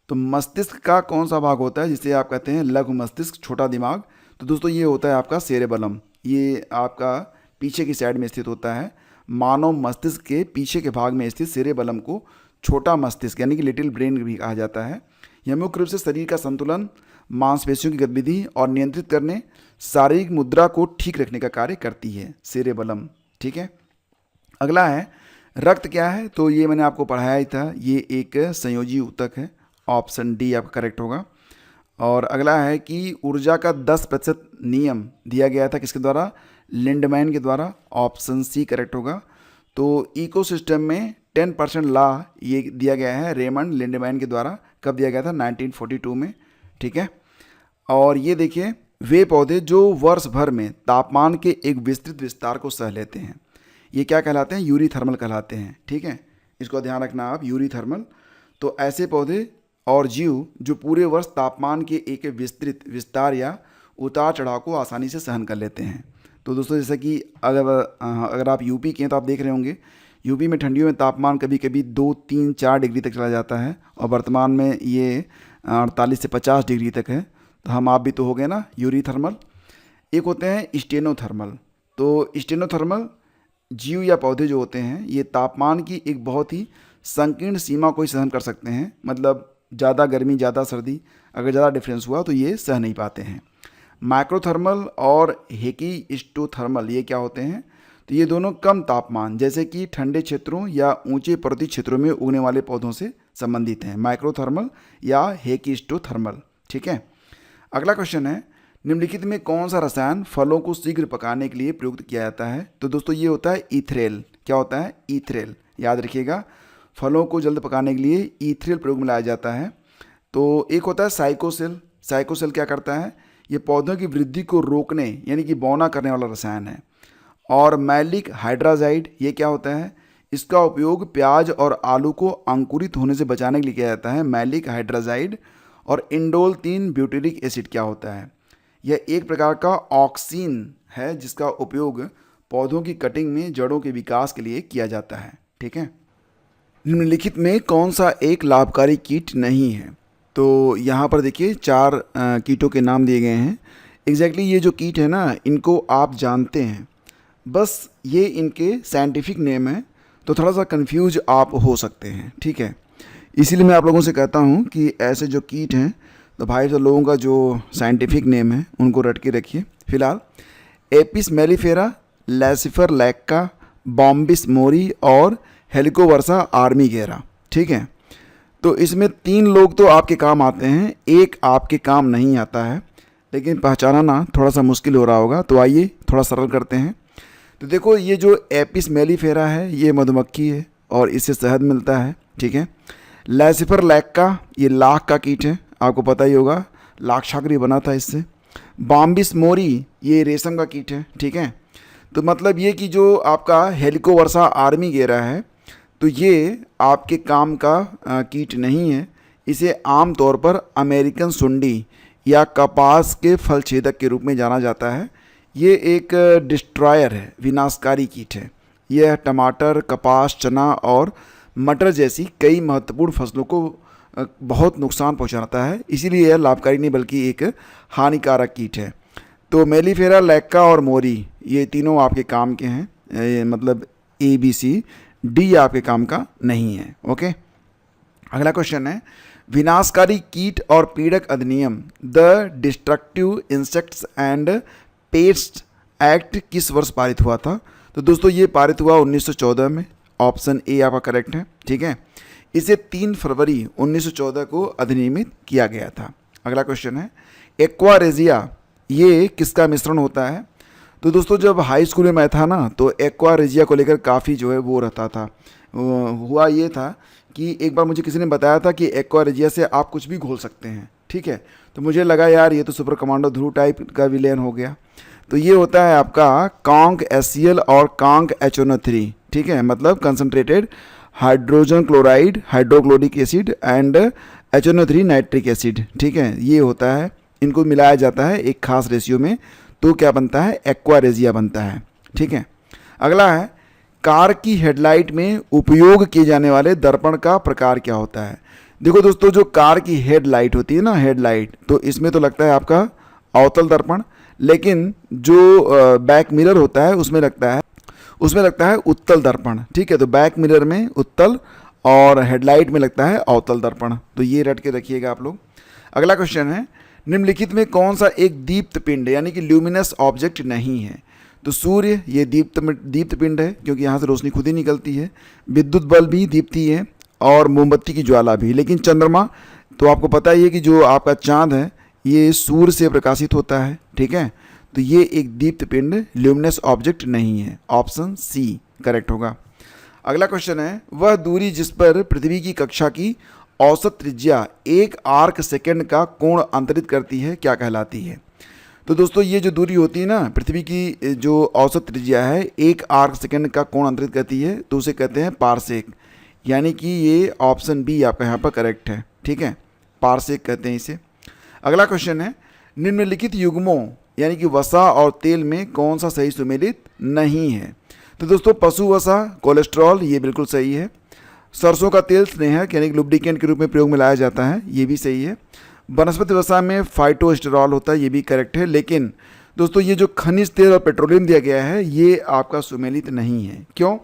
तो मस्तिष्क का कौन सा भाग होता है जिसे आप कहते हैं लघु मस्तिष्क, छोटा दिमाग? तो दोस्तों ये होता है आपका सेरेबलम, ये आपका पीछे की साइड में स्थित होता है। मानव मस्तिष्क के पीछे के भाग में स्थित सेरेबलम को छोटा मस्तिष्क यानी कि लिटिल ब्रेन भी कहा जाता है। यह मुख्य रूप से शरीर का संतुलन, मांसपेशियों की गतिविधि और नियंत्रित करने, शारीरिक मुद्रा को ठीक रखने का कार्य करती है, सेरेबलम, ठीक है। अगला है, रक्त क्या है? तो ये मैंने आपको पढ़ाया ही था, ये एक संयोजी ऊतक है, ऑप्शन डी आपका करेक्ट होगा। और अगला है कि ऊर्जा का 10% नियम दिया गया था किसके द्वारा? लिंडमैन के द्वारा, ऑप्शन सी करेक्ट होगा। तो इकोसिस्टम में 10% लॉ ये दिया गया है रेमंड लिंडमैन के द्वारा। कब दिया गया था? 1942 में, ठीक है। और ये देखिए, वे पौधे जो वर्ष भर में तापमान के एक विस्तृत विस्तार को सह लेते हैं, ये क्या कहलाते हैं? यूरीथर्मल कहलाते हैं, ठीक है। इसको ध्यान रखना आप, यूरीथर्मल। तो ऐसे पौधे और जीव जो पूरे वर्ष तापमान के एक विस्तृत विस्तार या उतार चढ़ाव को आसानी से सहन कर लेते हैं। तो दोस्तों जैसा कि अगर आप यूपी के हैं तो आप देख रहे होंगे, यूपी में ठंडियों में तापमान कभी कभी 2, 3, 4 डिग्री तक चला जाता है और वर्तमान में ये 48 से 50 डिग्री तक है। तो हम आप भी तो हो गए ना, यूरीथर्मल। एक होते हैं स्टेनोथर्मल। तो स्टेनोथर्मल जीव या पौधे जो होते हैं ये तापमान की एक बहुत ही संकीर्ण सीमा को ही सहन कर सकते हैं, मतलब ज़्यादा गर्मी ज़्यादा सर्दी अगर ज़्यादा डिफरेंस हुआ तो ये सह नहीं पाते हैं। माइक्रोथर्मल और हेकिस्टोथर्मल ये क्या होते हैं, तो ये दोनों कम तापमान जैसे कि ठंडे क्षेत्रों या ऊंचे पर्वतीय क्षेत्रों में उगने वाले पौधों से संबंधित हैं, माइक्रोथर्मल या हेकिस्टोथर्मल। ठीक है। अगला क्वेश्चन है, निम्नलिखित में कौन सा रसायन फलों को शीघ्र पकाने के लिए प्रयुक्त किया जाता है। तो दोस्तों ये होता है ईथरेल। क्या होता है? ईथरेल। याद रखिएगा, फलों को जल्द पकाने के लिए ईथरेल प्रयोग में लाया जाता है। तो एक होता है साइकोसेल। साइकोसेल क्या करता है, ये पौधों की वृद्धि को रोकने यानी कि बौना करने वाला रसायन है। और मैलिक हाइड्राजाइड ये क्या होता है, इसका उपयोग प्याज और आलू को अंकुरित होने से बचाने के लिए किया जाता है, मैलिक हाइड्राजाइड। और इंडोल 3 ब्यूटेरिक एसिड क्या होता है, यह एक प्रकार का ऑक्सीन है जिसका उपयोग पौधों की कटिंग में जड़ों के विकास के लिए किया जाता है। ठीक है। निम्नलिखित में कौन सा एक लाभकारी कीट नहीं है। तो यहाँ पर देखिए 4 कीटों के नाम दिए गए हैं। एग्जैक्टली ये जो कीट है ना, इनको आप जानते हैं, बस ये इनके साइंटिफिक नेम है, तो थोड़ा सा कंफ्यूज आप हो सकते हैं। ठीक है, इसीलिए मैं आप लोगों से कहता हूँ कि ऐसे जो कीट हैं तो भाई सब लोगों का जो साइंटिफिक नेम है उनको रट के रखिए। फिलहाल एपिस मेलिफेरा, लैसिफर लैक्का, बॉम्बिस मोरी और हेलिकोवर्सा आर्मीगेरा। ठीक है, तो इसमें 3 लोग तो आपके काम आते हैं, एक आपके काम नहीं आता है, लेकिन पहचानना थोड़ा सा मुश्किल हो रहा होगा। तो आइए थोड़ा सरल करते हैं। तो देखो ये जो एपिस मेलिफेरा है ये मधुमक्खी है और इससे शहद मिलता है। ठीक है। लैसिफर लैक्का ये लाख का कीट है, आपको पता ही होगा, लाख शाकरी बना था इससे। बॉम्बिस मोरी ये रेशम का कीट है। ठीक है। तो मतलब ये कि जो आपका हेलिकोवर्सा आर्मीगेरा है तो ये आपके काम का कीट नहीं है। इसे आम तौर पर अमेरिकन सुंडी या कपास के फलछेदक के रूप में जाना जाता है। ये एक डिस्ट्रॉयर है, विनाशकारी कीट है। यह टमाटर, कपास, चना और मटर जैसी कई महत्वपूर्ण फसलों को बहुत नुकसान पहुंचाता है, इसीलिए यह लाभकारी नहीं बल्कि एक हानिकारक कीट है। तो मेलिफेरा, लैक्का और मोरी ये तीनों आपके काम के हैं, मतलब ABCD आपके काम का नहीं है। ओके। अगला क्वेश्चन है, विनाशकारी कीट और पीड़क अधिनियम the destructive insects and paste act किस वर्ष पारित हुआ था। तो दोस्तों ये पारित हुआ 1914 में, ऑप्शन ए आपका करेक्ट है। ठीक है। इसे 3 फरवरी 1914 को अधिनियमित किया गया था। अगला क्वेश्चन है, एक्वारेजिया ये किसका मिश्रण होता है। तो दोस्तों जब हाई स्कूल में मैं था ना तो एक्वारेजिया को लेकर काफ़ी जो है वो रहता था। हुआ ये था कि एक बार मुझे किसी ने बताया था कि एक्वारेजिया से आप कुछ भी घोल सकते हैं। ठीक है। तो मुझे लगा यार ये तो सुपर कमांडो ध्रुव टाइप का विलेन हो गया। तो ये होता है आपका कॉन्क HCl और कॉन्क HNO3। ठीक है, मतलब concentrated hydrogen chloride, hydrochloric acid and HNO3 nitric acid. ठीक है, ये होता है, इनको मिलाया जाता है एक खास रेशियो में, तो क्या बनता है, एक्वारेजिया बनता है। ठीक है। अगला है, कार की हेडलाइट में उपयोग किए जाने वाले दर्पण का प्रकार क्या होता है। देखो दोस्तों जो कार की हेडलाइट होती है ना, हेडलाइट, तो इसमें तो लगता है आपका अवतल दर्पण, लेकिन जो बैक मिरर होता है उसमें लगता है उत्तल दर्पण। ठीक है, तो बैक मिरर में उत्तल और हेडलाइट में लगता है अवतल दर्पण। तो ये रट के रखिएगा आप लोग। अगला क्वेश्चन है, निम्नलिखित में कौन सा एक दीप्त पिंड यानी कि ल्यूमिनस ऑब्जेक्ट नहीं है। तो सूर्य ये दीप्त पिंड है क्योंकि यहाँ से रोशनी खुद ही निकलती है। विद्युत बल्ब भी दीप्ति है और मोमबत्ती की ज्वाला भी। लेकिन चंद्रमा तो आपको पता ही है कि जो आपका चांद है ये सूर्य से प्रकाशित होता है। ठीक है, तो ये एक दीप्त पिंड ल्यूमिनस ऑब्जेक्ट नहीं है, ऑप्शन सी करेक्ट होगा। अगला क्वेश्चन है, वह दूरी जिस पर पृथ्वी की कक्षा की औसत त्रिज्या 1 आर्क सेकेंड का कोण अंतरित करती है क्या कहलाती है। तो दोस्तों ये जो दूरी होती है ना, पृथ्वी की जो औसत त्रिज्या है 1 आर्क सेकेंड का कोण अंतरित करती है, तो उसे कहते हैं पारसेक, यानी कि ये ऑप्शन बी आपका यहाँ पर करेक्ट है। ठीक है, पारसेक कहते हैं इसे। अगला क्वेश्चन है, निम्नलिखित युग्मों यानी कि वसा और तेल में कौन सा सही सुमेलित नहीं है। तो दोस्तों पशु वसा, कोलेस्ट्रॉल ये बिल्कुल सही है। सरसों का तेल स्नेहक यानी कि लुब्रिकेंट के रूप में प्रयोग में लाया जाता है, ये भी सही है। वनस्पति वसा में फाइटोस्टेरॉल होता है, ये भी करेक्ट है। लेकिन दोस्तों ये जो खनिज तेल और पेट्रोलियम दिया गया है ये आपका सुमेलित नहीं है। क्यों?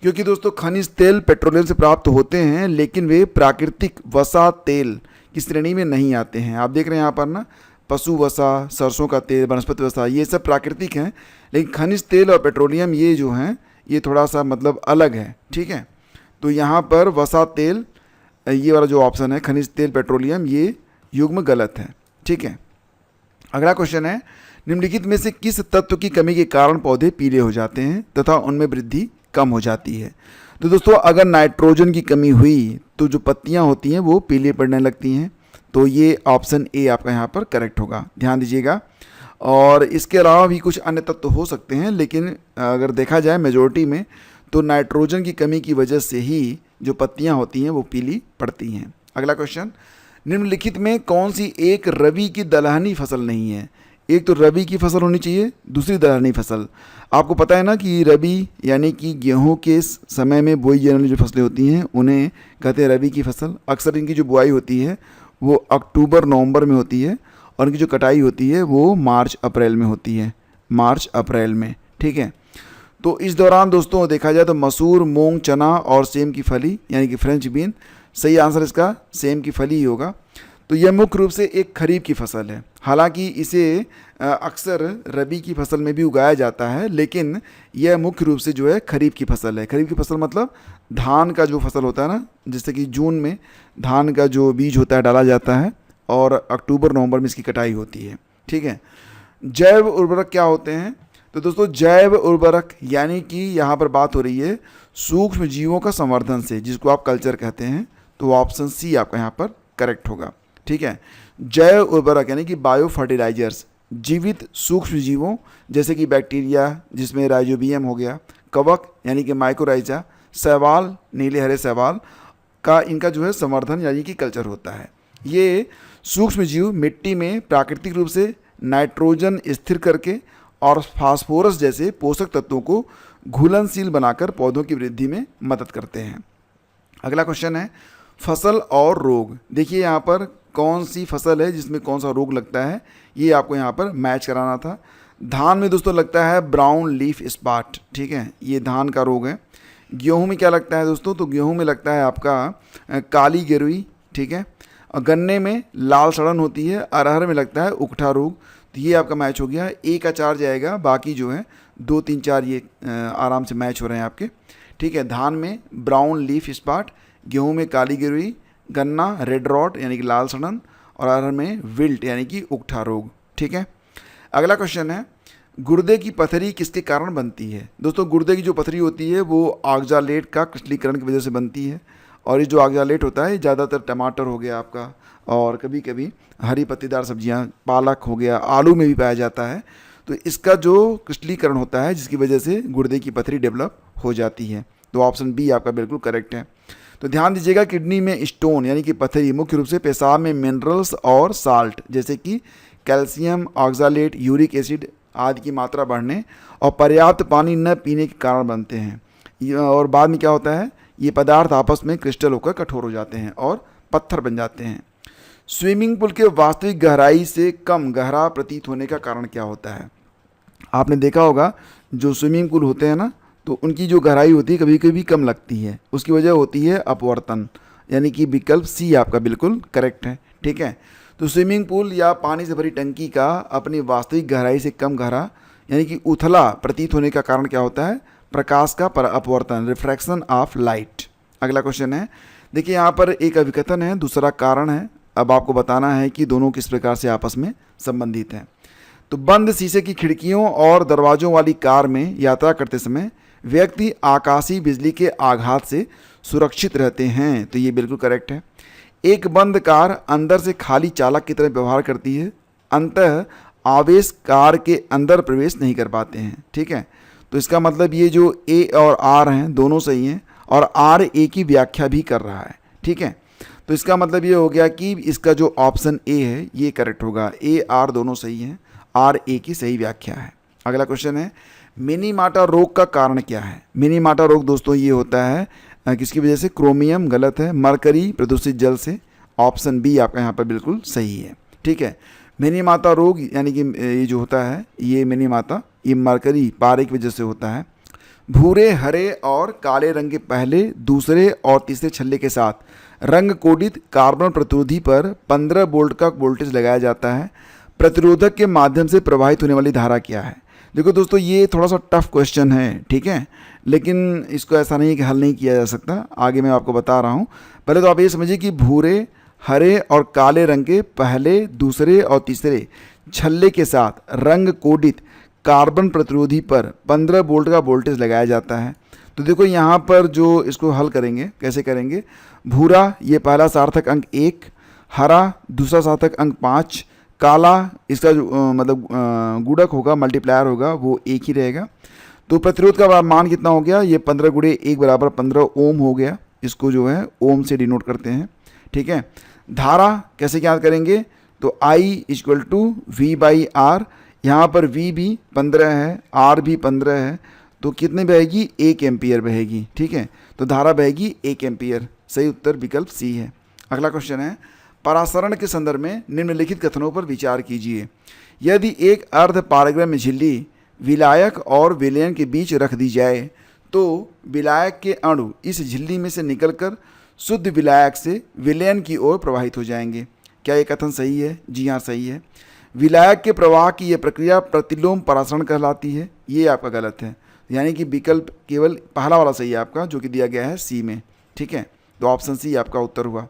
क्योंकि दोस्तों खनिज तेल पेट्रोलियम से प्राप्त होते हैं लेकिन वे प्राकृतिक वसा तेल की श्रेणी में नहीं आते हैं। आप देख रहे हैं यहाँ पर ना, पशु वसा, सरसों का तेल, वनस्पति वसा, ये सब प्राकृतिक हैं, लेकिन खनिज तेल और पेट्रोलियम ये जो हैं ये थोड़ा सा मतलब अलग है। ठीक है, तो यहाँ पर वसा तेल, ये वाला जो ऑप्शन है खनिज तेल पेट्रोलियम, ये युग्म गलत है। ठीक है, अगला क्वेश्चन है, निम्नलिखित में से किस तत्व की कमी के कारण पौधे पीले हो जाते हैं तथा उनमें वृद्धि कम हो जाती है? तो दोस्तों अगर नाइट्रोजन की कमी हुई तो जो पत्तियां होती हैं वो पीले पड़ने लगती हैं, तो ये ऑप्शन ए आपका यहाँ पर करेक्ट होगा, ध्यान दीजिएगा। और इसके अलावा भी कुछ अन्य तत्व हो सकते हैं, लेकिन अगर देखा जाए मेजोरिटी में तो नाइट्रोजन की कमी की वजह से ही जो पत्तियां होती हैं वो पीली पड़ती हैं। अगला क्वेश्चन, निम्नलिखित में कौन सी एक रबी की दलहनी फसल नहीं है? एक तो रबी की फसल होनी चाहिए, दूसरी दलहनी फसल। आपको पता है ना कि रबी यानी कि गेहूं के समय में बोई जाने वाली जो फसलें होती हैं उन्हें कहते हैं रबी की फसल। अक्सर इनकी जो बुआई होती है वो अक्टूबर नवंबर में होती है और इनकी जो कटाई होती है वो मार्च अप्रैल में होती है, मार्च अप्रैल में। ठीक है, तो इस दौरान दोस्तों देखा जाए तो मसूर, मूंग, चना और सेम की फली यानी कि फ्रेंच बीन, सही आंसर इसका सेम की फली ही होगा। तो यह मुख्य रूप से एक खरीफ की फसल है, हालांकि इसे अक्सर रबी की फसल में भी उगाया जाता है, लेकिन यह मुख्य रूप से जो है खरीफ की फसल है। खरीफ की फसल मतलब धान का जो फसल होता है ना, जैसे कि जून में धान का जो बीज होता है डाला जाता है और अक्टूबर नवंबर में इसकी कटाई होती है। ठीक है, जैव उर्वरक क्या होते हैं? तो दोस्तों जैव उर्वरक यानी कि यहाँ पर बात हो रही है सूक्ष्म जीवों का संवर्धन से, जिसको आप कल्चर कहते हैं, तो ऑप्शन सी आपका यहाँ पर करेक्ट होगा। ठीक है, जैव उर्वरक यानी कि बायो फर्टिलाइजर्स जीवित सूक्ष्म जीवों जैसे कि बैक्टीरिया जिसमें राइजोबियम हो गया, कवक यानी कि माइकोराइजा, शैवाल, नीले हरे शैवाल का इनका जो है संवर्धन यानी कि कल्चर होता है। ये सूक्ष्म जीव मिट्टी में प्राकृतिक रूप से नाइट्रोजन स्थिर करके और फास्फोरस जैसे पोषक तत्वों को घुलनशील बनाकर पौधों की वृद्धि में मदद करते हैं। अगला क्वेश्चन है फसल और रोग। देखिए यहाँ पर कौन सी फसल है जिसमें कौन सा रोग लगता है, ये आपको यहाँ पर मैच कराना था। धान में दोस्तों लगता है ब्राउन लीफ स्पॉट। ठीक है, ये धान का रोग है। गेहूं में क्या लगता है दोस्तों? तो गेहूं में लगता है आपका काली गिरुई। ठीक है, और गन्ने में लाल सड़न होती है। अरहर में लगता है उकठा रोग। तो ये आपका मैच हो गया, ए का 4 जाएगा, बाकी जो है 2, 3, 4 ये आराम से मैच हो रहे हैं आपके। ठीक है, धान में ब्राउन लीफ स्पॉट, गेहूं में काली गिरुई, गन्ना रेड रॉट यानी कि लाल सड़न, और अरहर में विल्ट यानी कि उकठा रोग। ठीक है, अगला क्वेश्चन है गुर्दे की पथरी किसके कारण बनती है? दोस्तों गुर्दे की जो पथरी होती है वो ऑक्ज़ालेट का क्रिस्टलीकरण की वजह से बनती है, और ये जो ऑक्ज़ालेट होता है ज़्यादातर टमाटर हो गया आपका, और कभी कभी हरी पत्तेदार सब्जियां, पालक हो गया, आलू में भी पाया जाता है। तो इसका जो क्रिस्टलीकरण होता है जिसकी वजह से गुर्दे की पथरी डेवलप हो जाती है। तो ऑप्शन बी आपका बिल्कुल करेक्ट है। तो ध्यान दीजिएगा, किडनी में स्टोन यानी कि पथरी मुख्य रूप से पेशाब में मिनरल्स और साल्ट जैसे कि कैल्शियम, ऑक्ज़ालेट, यूरिक एसिड आदि की मात्रा बढ़ने और पर्याप्त पानी न पीने के कारण बनते हैं। और बाद में क्या होता है, ये पदार्थ आपस में क्रिस्टल होकर कठोर हो जाते हैं और पत्थर बन जाते हैं। स्विमिंग पूल के वास्तविक गहराई से कम गहरा प्रतीत होने का कारण क्या होता है? आपने देखा होगा जो स्विमिंग पूल होते हैं ना, तो उनकी जो गहराई होती है कभी कभी कम लगती है, उसकी वजह होती है अपवर्तन, यानी कि विकल्प सी आपका बिल्कुल करेक्ट है। ठीक है, तो स्विमिंग पूल या पानी से भरी टंकी का अपनी वास्तविक गहराई से कम गहरा यानी कि उथला प्रतीत होने का कारण क्या होता है? प्रकाश का अपवर्तन, रिफ्रैक्शन ऑफ लाइट। अगला क्वेश्चन है, देखिए यहाँ पर एक अभिकथन है, दूसरा कारण है। अब आपको बताना है कि दोनों किस प्रकार से आपस में संबंधित हैं। तो बंद शीशे की खिड़कियों और दरवाजों वाली कार में यात्रा करते समय व्यक्ति आकाशीय बिजली के आघात से सुरक्षित रहते हैं। तो ये बिल्कुल करेक्ट है। एक बंद कार अंदर से खाली चालक की तरह व्यवहार करती है, अंतः आवेश कार के अंदर प्रवेश नहीं कर पाते हैं। ठीक है, तो इसका मतलब ये जो ए और आर हैं दोनों सही हैं, और आर ए की व्याख्या भी कर रहा है। ठीक है, तो इसका मतलब ये हो गया कि इसका जो ऑप्शन ए है ये करेक्ट होगा। ए आर दोनों सही हैं, आर ए की सही व्याख्या है। अगला क्वेश्चन है मिनीमाटा रोग का कारण क्या है? मिनीमाटा रोग दोस्तों ये होता है किसकी वजह से? क्रोमियम गलत है, मरकरी प्रदूषित जल से, ऑप्शन बी आपका यहाँ पर बिल्कुल सही है। ठीक है, मिनीमाता रोग यानी कि ये जो होता है ये मिनीमाता, ये मरकरी पारे की वजह से होता है। भूरे, हरे और काले रंग के पहले, दूसरे और तीसरे छल्ले के साथ रंग कोडित कार्बन प्रतिरोधी पर 15 वोल्ट का वोल्टेज लगाया जाता है। प्रतिरोधक के माध्यम से प्रवाहित होने वाली धारा क्या है? देखो दोस्तों, ये थोड़ा सा टफ क्वेश्चन है, ठीक है, लेकिन इसको ऐसा नहीं है कि हल नहीं किया जा सकता। आगे मैं आपको बता रहा हूँ। पहले तो आप ये समझिए कि भूरे, हरे और काले रंग के पहले, दूसरे और तीसरे छल्ले के साथ रंग कोडित कार्बन प्रतिरोधी पर 15 वोल्ट का वोल्टेज लगाया जाता है। तो देखो यहाँ पर जो इसको हल करेंगे, कैसे करेंगे? भूरा, ये पहला सार्थक अंक 1, हरा दूसरा सार्थक अंक 5, काला इसका जो मतलब गुणक होगा, मल्टीप्लायर होगा, वो 1 ही रहेगा। तो प्रतिरोध का मान कितना हो गया? ये 15 गुणे 1 बराबर 15 ओम हो गया। इसको जो है ओम से डिनोट करते हैं। ठीक है, धारा कैसे ज्ञात करेंगे? तो I equal to V by R. यहाँ पर V भी 15 है, R भी 15 है, तो कितने बहेगी? 1 एम्पियर बहेगी। ठीक है, तो धारा बहेगी 1 एम्पियर। सही उत्तर विकल्प सी है। अगला क्वेश्चन है, परासरण के संदर्भ में निम्नलिखित कथनों पर विचार कीजिए। यदि एक अर्ध पारगम्य झिल्ली विलायक और विलयन के बीच रख दी जाए तो विलायक के अणु इस झिल्ली में से निकलकर शुद्ध विलायक से विलयन की ओर प्रवाहित हो जाएंगे। क्या ये कथन सही है? जी हाँ, सही है। विलायक के प्रवाह की यह प्रक्रिया प्रतिलोम परासरण कहलाती है। ये आपका गलत है, यानी कि विकल्प केवल पहला वाला सही है आपका, जो कि दिया गया है सी में। ठीक है, तो ऑप्शन सी आपका उत्तर हुआ।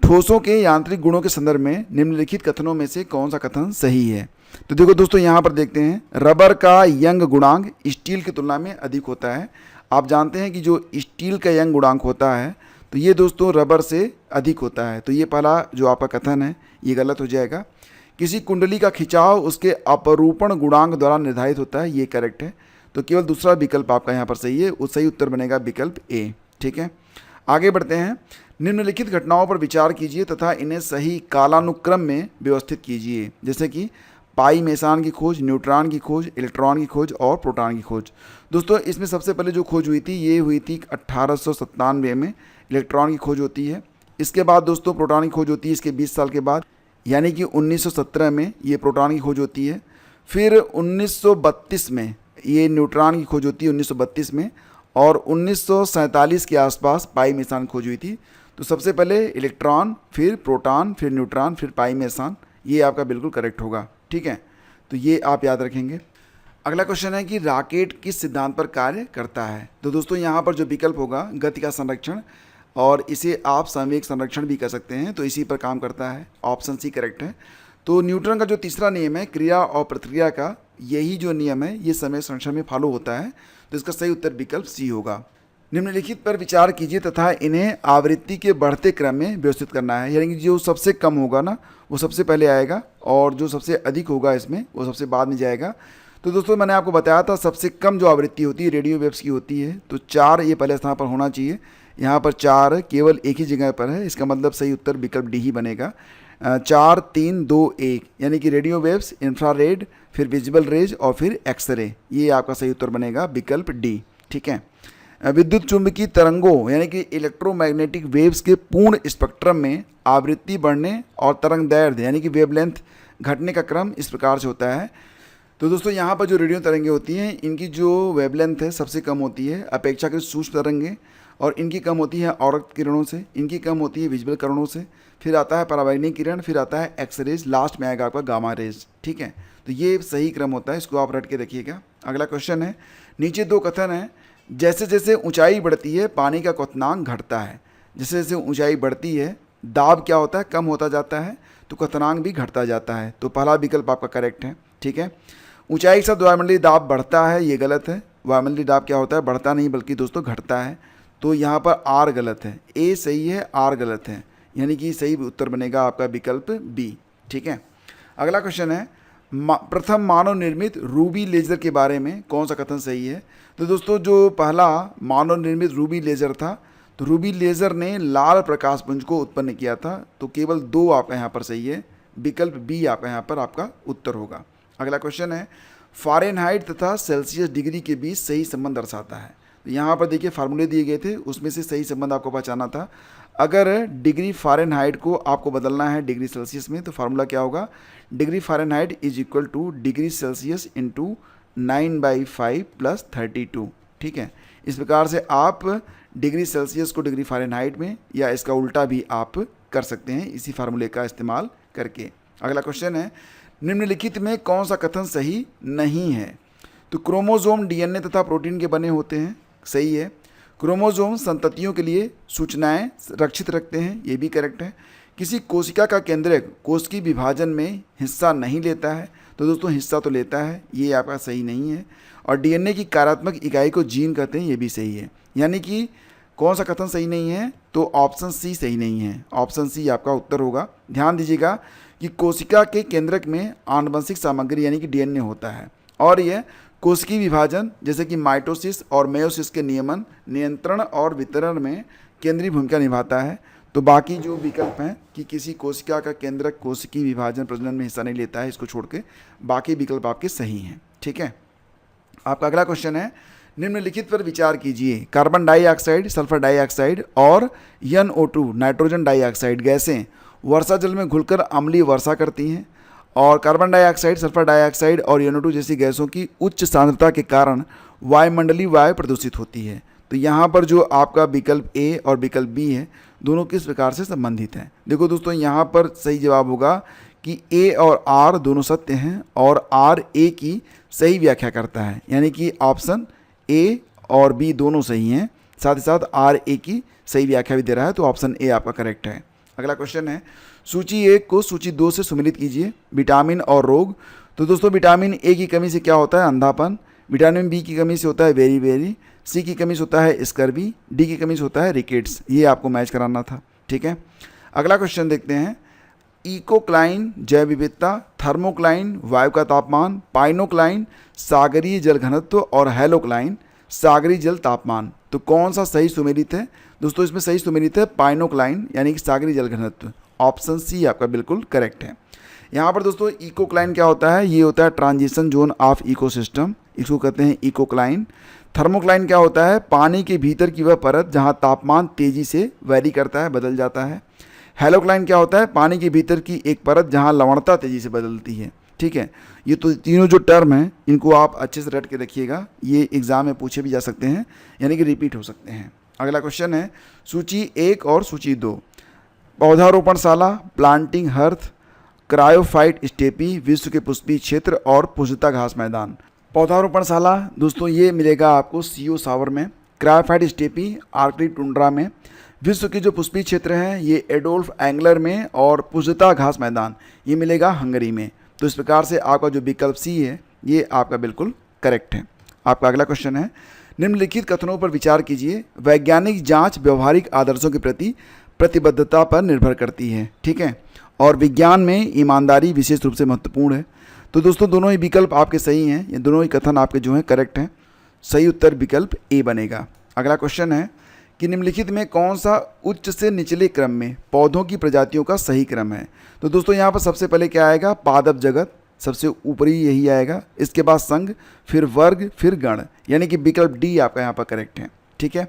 ठोसों के यांत्रिक गुणों के संदर्भ में निम्नलिखित कथनों में से कौन सा कथन सही है? तो देखो दोस्तों, यहाँ पर देखते हैं, रबर का यंग गुणांक स्टील की तुलना में अधिक होता है। आप जानते हैं कि जो स्टील का यंग गुणांक होता है तो ये दोस्तों रबर से अधिक होता है। तो ये पहला जो आपका कथन है ये गलत हो जाएगा। किसी कुंडली का खिंचाव उसके अपरूपण गुणांक द्वारा निर्धारित होता है, ये करेक्ट है। तो केवल दूसरा विकल्प आपका यहाँ पर सही है, उस सही उत्तर बनेगा विकल्प ए। ठीक है, आगे बढ़ते हैं। निम्नलिखित घटनाओं पर विचार कीजिए तथा इन्हें सही कालानुक्रम में व्यवस्थित कीजिए, जैसे कि पाई मेसान की खोज, न्यूट्रॉन की खोज, इलेक्ट्रॉन की खोज और प्रोटॉन की खोज। दोस्तों, इसमें सबसे पहले जो खोज हुई थी ये हुई थी 1897 में, इलेक्ट्रॉन की खोज होती है। इसके बाद दोस्तों प्रोटॉन की खोज होती है इसके 20 साल के बाद, यानी कि 1917 में ये प्रोटॉन की खोज होती है। फिर 1932 में ये न्यूट्रॉन की खोज होती है 1932 में, और 1947 के आसपास पाई मेसान खोज हुई थी। तो सबसे पहले इलेक्ट्रॉन, फिर प्रोटॉन, फिर न्यूट्रॉन, फिर पाई मेसान। ये आपका बिल्कुल करेक्ट होगा। ठीक है, तो ये आप याद रखेंगे। अगला क्वेश्चन है कि रॉकेट किस सिद्धांत पर कार्य करता है? तो दोस्तों यहाँ पर जो विकल्प होगा गति का संरक्षण, और इसे आप संवेग संरक्षण भी कर सकते हैं, तो इसी पर काम करता है। ऑप्शन सी करेक्ट है। तो न्यूटन का जो तीसरा नियम है क्रिया और प्रतिक्रिया का, यही जो नियम है ये समय संरक्षण में फॉलो होता है। तो इसका सही उत्तर विकल्प सी होगा। निम्नलिखित पर विचार कीजिए तथा इन्हें आवृत्ति के बढ़ते क्रम में व्यवस्थित करना है, यानी कि जो सबसे कम होगा ना वो सबसे पहले आएगा, और जो सबसे अधिक होगा इसमें वो सबसे बाद में जाएगा। तो दोस्तों मैंने आपको बताया था सबसे कम जो आवृत्ति होती है रेडियो वेव्स की होती है, तो 4 ये पहले स्थान पर होना चाहिए। यहाँ पर 4 केवल एक ही जगह पर है, इसका मतलब सही उत्तर विकल्प डी ही बनेगा। 4 3 2 1, यानी कि रेडियो वेव्स, इंफ्रारेड, फिर विजिबल रेज और फिर एक्सरे, ये आपका सही उत्तर बनेगा विकल्प डी। ठीक है, विद्युत चुंबकीय तरंगों यानी कि इलेक्ट्रोमैग्नेटिक वेव्स के पूर्ण स्पेक्ट्रम में आवृत्ति बढ़ने और तरंग दैर्ध्य यानी कि वेवलेंथ घटने का क्रम इस प्रकार से होता है। तो दोस्तों यहाँ पर जो रेडियो तरंगें होती हैं इनकी जो वेवलेंथ है सबसे कम होती है अपेक्षाकृत सूक्ष्म तरंगें, और इनकी कम होती है औरत किरणों से, इनकी कम होती है विजिबल किरणों से, फिर आता है परावैंगनिक किरण, फिर आता है एक्सरेज, लास्ट में आएगा आपका गामा रेज। ठीक है, तो ये सही क्रम होता है, इसको आप रट के रखिएगा। अगला क्वेश्चन है, नीचे 2 कथन है, जैसे जैसे ऊंचाई बढ़ती है पानी का क्वथनांक घटता है। जैसे जैसे ऊंचाई बढ़ती है दाब क्या होता है? कम होता जाता है, तो क्वथनांक भी घटता जाता है। तो पहला विकल्प आपका करेक्ट है। ठीक है, ऊंचाई के साथ वायुमंडलीय दाब बढ़ता है, ये गलत है। वायुमंडलीय दाब क्या होता है? बढ़ता नहीं बल्कि दोस्तों घटता है। तो यहाँ पर आर गलत है, ए सही है, आर गलत है, यानी कि सही उत्तर बनेगा आपका विकल्प बी। ठीक है, अगला क्वेश्चन है, प्रथम मानव निर्मित रूबी लेज़र के बारे में कौन सा कथन सही है? तो दोस्तों जो पहला मानव निर्मित रूबी लेज़र था, तो रूबी लेज़र ने लाल प्रकाश पुंज को उत्पन्न किया था। तो केवल 2 आपका यहाँ पर सही है, विकल्प बी आपका यहाँ पर आपका उत्तर होगा। अगला क्वेश्चन है, फ़ारेनहाइट तथा सेल्सियस डिग्री के बीच सही संबंध दर्शाता है। तो यहाँ पर देखिए फार्मूले दिए गए थे, उसमें से सही संबंध आपको पहचाना था। अगर डिग्री फ़ारेनहाइट को आपको बदलना है डिग्री सेल्सियस में, तो फार्मूला क्या होगा, degree Fahrenheit is equal two degree Celsius into 9/5 + 32। ठीक है, इस प्रकार से आप डिग्री सेल्सियस को डिग्री फ़ारेनहाइट में या इसका उल्टा भी आप कर सकते हैं इसी फार्मूले का इस्तेमाल करके। अगला क्वेश्चन है, निम्नलिखित में कौन सा कथन सही नहीं है। तो क्रोमोसोम डीएनए तथा प्रोटीन के बने होते हैं, सही है। क्रोमोसोम संततियों के लिए सूचनाएं रक्षित रखते हैं, ये भी करेक्ट है। किसी कोशिका का केंद्रक कोशिकीय विभाजन में हिस्सा नहीं लेता है, तो दोस्तों हिस्सा तो लेता है, ये आपका सही नहीं है। और डीएनए की कार्यात्मक इकाई को जीन कहते हैं, ये भी सही है। यानी कि कौन सा कथन सही नहीं है, तो ऑप्शन सी सही नहीं है, ऑप्शन सी आपका उत्तर होगा। ध्यान दीजिएगा कि कोशिका के केंद्रक में आनुवंशिक सामग्री यानी कि डीएनए होता है, और यह कोशिकीय विभाजन जैसे कि माइटोसिस और मेयोसिस के नियमन, नियंत्रण और वितरण में केंद्रीय भूमिका निभाता है। तो बाकी जो विकल्प हैं कि किसी कोशिका का केंद्रक कोशिकीय विभाजन प्रजनन में हिस्सा नहीं लेता है, इसको छोड़ के बाकी विकल्प आपके सही हैं। ठीक है, आपका अगला क्वेश्चन है, निम्नलिखित पर विचार कीजिए। कार्बन डाइऑक्साइड, सल्फर डाइऑक्साइड और NO2 नाइट्रोजन डाइऑक्साइड गैसें वर्षा जल में घुलकर अम्लीय वर्षा करती हैं, और कार्बन डाइऑक्साइड, सल्फर डाइऑक्साइड और NO2 जैसी गैसों की उच्च सांद्रता के कारण वायुमंडलीय वायु प्रदूषित होती है। तो यहाँ पर जो आपका विकल्प ए और विकल्प बी है, दोनों किस प्रकार से संबंधित हैं। देखो दोस्तों, यहाँ पर सही जवाब होगा कि ए और आर दोनों सत्य हैं, और आर ए की सही व्याख्या करता है, यानी कि ऑप्शन ए और बी दोनों सही हैं, साथ ही साथ आर ए की सही व्याख्या भी दे रहा है, तो ऑप्शन ए आपका करेक्ट है। अगला क्वेश्चन है, सूची 1 को सूची 2 से सम्मिलित कीजिए। विटामिन और रोग। तो दोस्तों विटामिन ए की कमी से क्या होता है, अंधापन। विटामिन बी की कमी से होता है वेरी, सी की कमी से होता है स्कर्वी, डी की कमी से होता है रिकेट्स। ये आपको मैच कराना था। ठीक है, अगला क्वेश्चन देखते हैं, इकोक्लाइन जैव विविधता, थर्मोक्लाइन वायु का तापमान, पाइनोक्लाइन सागरीय जल घनत्व और हेलोक्लाइन सागरीय जल तापमान। तो कौन सा सही सुमेलित है दोस्तों, इसमें सही सुमेलित है पाइनोक्लाइन यानी कि सागरीय जल घनत्व। ऑप्शन सी आपका बिल्कुल करेक्ट है। यहाँ पर दोस्तों इकोक्लाइन क्या होता है, ये होता है ट्रांजिशन जोन ऑफ इकोसिस्टम, इसको कहते हैं इकोक्लाइन। थर्मोक्लाइन क्या होता है, पानी के भीतर की वह परत जहाँ तापमान तेजी से वैरी करता है, बदल जाता है। हेलोक्लाइन क्या होता है, पानी के भीतर की एक परत जहाँ लवणता तेजी से बदलती है। ठीक है, ये तो तीनों जो टर्म हैं इनको आप अच्छे से रट के रखिएगा, ये एग्जाम में पूछे भी जा सकते हैं, यानी कि रिपीट हो सकते हैं। अगला क्वेश्चन है, सूची 1 और सूची 2। पौधारोपणशाला, प्लांटिंग हर्थ, क्रायोफाइट स्टेपी, विश्व के पुष्पीय क्षेत्र और पुष्पता घास मैदान। पौधारोपणशाला दोस्तों ये मिलेगा आपको CO सावर में, क्रायोफाइट स्टेपी आर्कटिक टुंड्रा में, विश्व के जो पुष्पीय क्षेत्र हैं ये एडोल्फ एंगलर में, और पुष्पता घास मैदान ये मिलेगा हंगरी में। तो इस प्रकार से आपका जो विकल्प सी है ये आपका बिल्कुल करेक्ट है। आपका अगला क्वेश्चन है, निम्नलिखित कथनों पर विचार कीजिए। वैज्ञानिक जांच व्यवहारिक आदर्शों के प्रति प्रतिबद्धता पर निर्भर करती है। ठीक है, और विज्ञान में ईमानदारी विशेष रूप से महत्वपूर्ण है। तो दोस्तों दोनों ही विकल्प आपके सही हैं, ये दोनों ही कथन आपके जो हैं करेक्ट हैं। सही उत्तर विकल्प ए बनेगा। अगला क्वेश्चन है कि निम्नलिखित में कौन सा उच्च से निचले क्रम में पौधों की प्रजातियों का सही क्रम है। तो दोस्तों यहाँ पर सबसे पहले क्या आएगा, पादप जगत, सबसे ऊपरी यही आएगा, इसके बाद संघ, फिर वर्ग, फिर गण, यानी कि विकल्प डी आपका यहाँ पर करेक्ट है। ठीक है,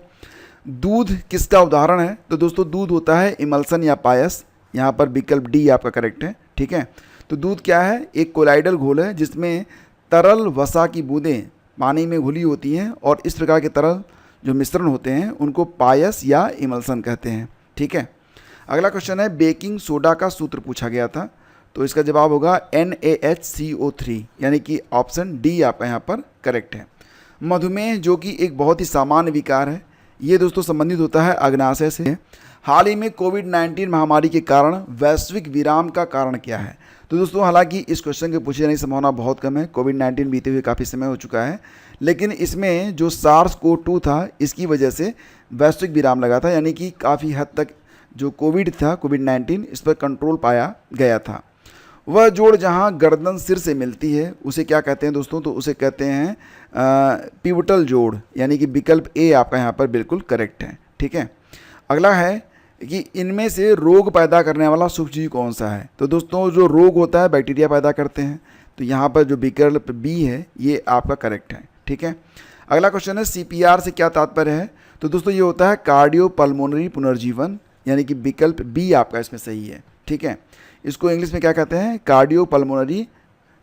दूध किसका उदाहरण है, तो दोस्तों दूध होता है इमल्सन या पायस, यहाँ पर विकल्प डी आपका करेक्ट है। ठीक है, तो दूध क्या है, एक कोलाइडल घोल है जिसमें तरल वसा की बूंदें पानी में घुली होती हैं, और इस प्रकार के तरल जो मिश्रण होते हैं उनको पायस या इमल्सन कहते हैं। ठीक है, अगला क्वेश्चन है, बेकिंग सोडा का सूत्र पूछा गया था, तो इसका जवाब होगा NaHCO3, यानी कि ऑप्शन डी आपका यहाँ पर करेक्ट है। मधुमेह जो कि एक बहुत ही सामान्य विकार है, ये दोस्तों संबंधित होता है अग्नाशय से। हाल ही में कोविड-19 महामारी के कारण वैश्विक विराम का कारण क्या है। तो दोस्तों हालांकि इस क्वेश्चन के पूछे जाने की संभावना बहुत कम है, कोविड-19 बीते हुए काफ़ी समय हो चुका है, लेकिन इसमें जो SARS-CoV-2 था इसकी वजह से वैश्विक विराम लगा था, यानी कि काफ़ी हद तक जो कोविड था, कोविड-19 इस पर कंट्रोल पाया गया था। वह जोड़ जहां गर्दन सिर से मिलती है उसे क्या कहते हैं दोस्तों, तो उसे कहते हैं पिवटल जोड़, यानी कि विकल्प ए आपका यहाँ पर बिल्कुल करेक्ट है। ठीक है, अगला है कि इनमें से रोग पैदा करने वाला सूक्ष्मजीव कौन सा है। तो दोस्तों जो रोग होता है बैक्टीरिया पैदा करते हैं, तो यहाँ पर जो विकल्प बी है ये आपका करेक्ट है। ठीक है, अगला क्वेश्चन है CPR से क्या तात्पर्य है? तो दोस्तों ये होता है कार्डियो पल्मोनरी पुनर्जीवन, यानी कि विकल्प बी आपका इसमें सही है। ठीक है, इसको इंग्लिश में क्या कहते हैं? Cardio pulmonary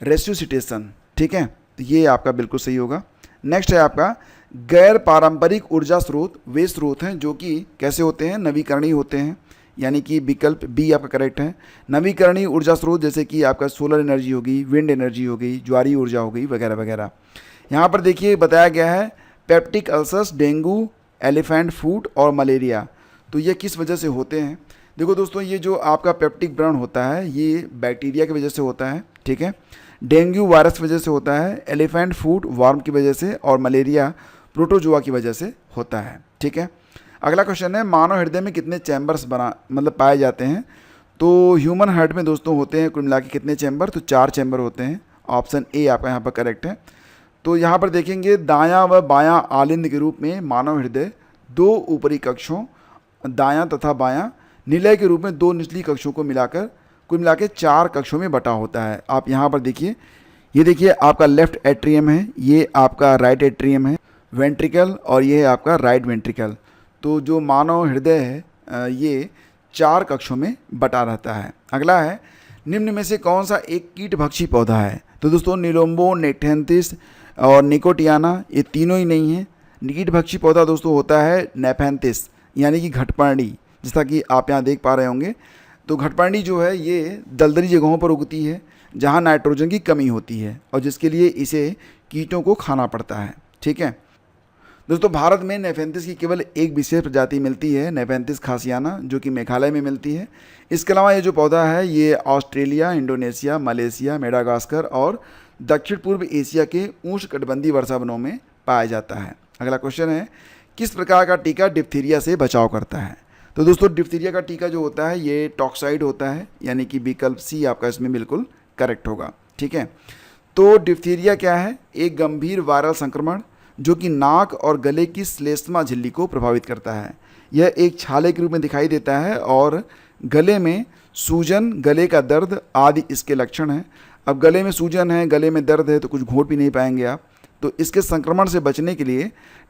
resuscitation. ठीक है, तो ये आपका बिल्कुल सही होगा। नेक्स्ट है आपका गैर पारंपरिक ऊर्जा स्रोत वे स्रोत हैं जो कि कैसे होते हैं? नवीकरणीय होते हैं, यानी कि विकल्प बी आपका करेक्ट है। नवीकरणीय ऊर्जा स्रोत जैसे कि आपका सोलर एनर्जी होगी, विंड एनर्जी हो गई, ज्वारीय ऊर्जा हो गई, वगैरह वगैरह। यहाँ पर देखिए बताया गया है पेप्टिक अल्सर्स, डेंगू, एलिफेंट फूट और मलेरिया, तो ये किस वजह से होते हैं? देखो दोस्तों, ये जो आपका पेप्टिक व्रण होता है ये बैक्टीरिया की वजह से होता है। ठीक है, डेंगू वायरस की वजह से होता है, एलिफेंट फूट वर्म की वजह से, और मलेरिया प्रोटोजोआ की वजह से होता है। ठीक है, अगला क्वेश्चन है मानव हृदय में कितने चैम्बर्स पाए जाते हैं? तो ह्यूमन हार्ट में दोस्तों होते हैं कुल मिला के कितने चैम्बर? तो 4 चैम्बर होते हैं। ऑप्शन ए आपका यहाँ पर करेक्ट है। तो यहाँ पर देखेंगे दायां व बायां आलिंद के रूप में मानव हृदय 2 ऊपरी कक्षों, दायां तथा बायां निलय के रूप में 2 निचली कक्षों को मिलाकर कुल मिला के 4 कक्षों में बटा होता है। आप यहाँ पर देखिए, ये देखिए आपका लेफ्ट एट्रियम है, ये आपका राइट एट्रियम है, वेंट्रिकल, और ये है आपका राइट वेंट्रिकल। तो जो मानव हृदय है ये 4 कक्षों में बटा रहता है। अगला है निम्न में से कौन सा एक कीटभक्षी पौधा है? तो दोस्तों निलोम्बो, नेथेंथिस और निकोटियाना ये तीनों ही नहीं है। कीटभक्षी पौधा दोस्तों होता है नेफेंथिस, यानी कि घटपर्णी, जैसा कि आप यहाँ देख पा रहे होंगे। तो घटपर्णी जो है ये दलदली जगहों पर उगती है जहाँ नाइट्रोजन की कमी होती है और जिसके लिए इसे कीटों को खाना पड़ता है। ठीक है दोस्तों, भारत में नेफेंथिस की केवल एक विशेष प्रजाति मिलती है, नेफेंथिस खासियाना, जो कि मेघालय में मिलती है। इसके अलावा ये जो पौधा है ये ऑस्ट्रेलिया, इंडोनेशिया, मलेशिया, मेडागास्कर और दक्षिण पूर्व एशिया के उष्णकटिबंधीय वर्षावनों में पाया जाता है। अगला क्वेश्चन है किस प्रकार का टीका डिप्थीरिया से बचाव करता है? तो दोस्तों डिप्थीरिया का टीका जो होता है ये टॉक्साइड होता है, यानी कि विकल्प सी आपका इसमें बिल्कुल करेक्ट होगा। ठीक है, तो डिप्थीरिया क्या है? एक गंभीर वायरल संक्रमण जो कि नाक और गले की श्लेष्मा झिल्ली को प्रभावित करता है। यह एक छाले के रूप में दिखाई देता है और गले में सूजन, गले का दर्द आदि इसके लक्षण हैं। अब गले में सूजन है, गले में दर्द है, तो कुछ घोट भी नहीं पाएंगे आप। तो इसके संक्रमण से बचने के लिए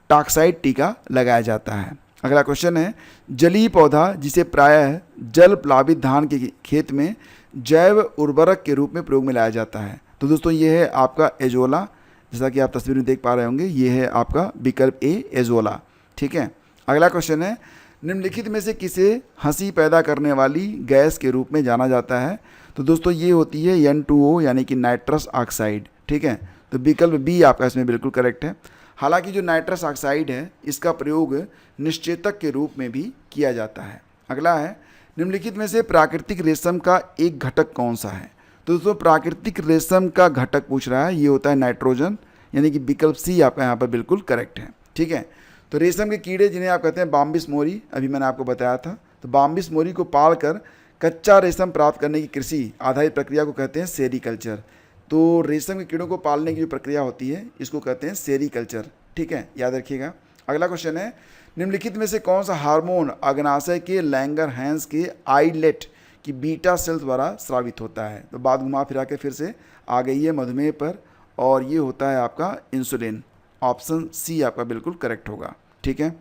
टॉक्साइड टीका लगाया जाता है। अगला क्वेश्चन है जलीय पौधा जिसे प्रायः जल प्लावित धान के खेत में जैव उर्वरक के रूप में प्रयोग में लाया जाता है। तो दोस्तों ये है आपका एजोला, जैसा कि आप तस्वीर में देख पा रहे होंगे, ये है आपका विकल्प ए एजोला। ठीक है, अगला क्वेश्चन है निम्नलिखित में से किसे हंसी पैदा करने वाली गैस के रूप में जाना जाता है? तो दोस्तों ये होती है N2O, यानी कि नाइट्रस ऑक्साइड। ठीक है, तो विकल्प बी आपका इसमें बिल्कुल करेक्ट है। हालांकि जो नाइट्रस ऑक्साइड है इसका प्रयोग निश्चेतक के रूप में भी किया जाता है। अगला है निम्नलिखित में से प्राकृतिक रेशम का एक घटक कौन सा है? तो दोस्तों प्राकृतिक रेशम का घटक पूछ रहा है, ये होता है नाइट्रोजन, यानी कि विकल्प सी आपका यहाँ पर बिल्कुल करेक्ट है। ठीक है, तो रेशम के कीड़े जिन्हें आप कहते हैं बाम्बिस मोरी, अभी मैंने आपको बताया था, तो बाम्बिस मोरी को पालकर कच्चा रेशम प्राप्त करने की कृषि आधारित प्रक्रिया को कहते हैं सेरीकल्चर। तो रेशम के कीड़ों को पालने की जो प्रक्रिया होती है इसको कहते हैं सेरीकल्चर। ठीक है, याद रखिएगा। अगला क्वेश्चन है निम्नलिखित में से कौन सा हार्मोन अग्नाशय के लैंगरहैंस के आइलेट की बीटा सेल द्वारा स्रावित होता है? तो बात घुमा फिरा के फिर से आ गई है मधुमेह पर, और ये होता है आपका इंसुलिन। ऑप्शन सी आपका बिल्कुल करेक्ट होगा। ठीक है,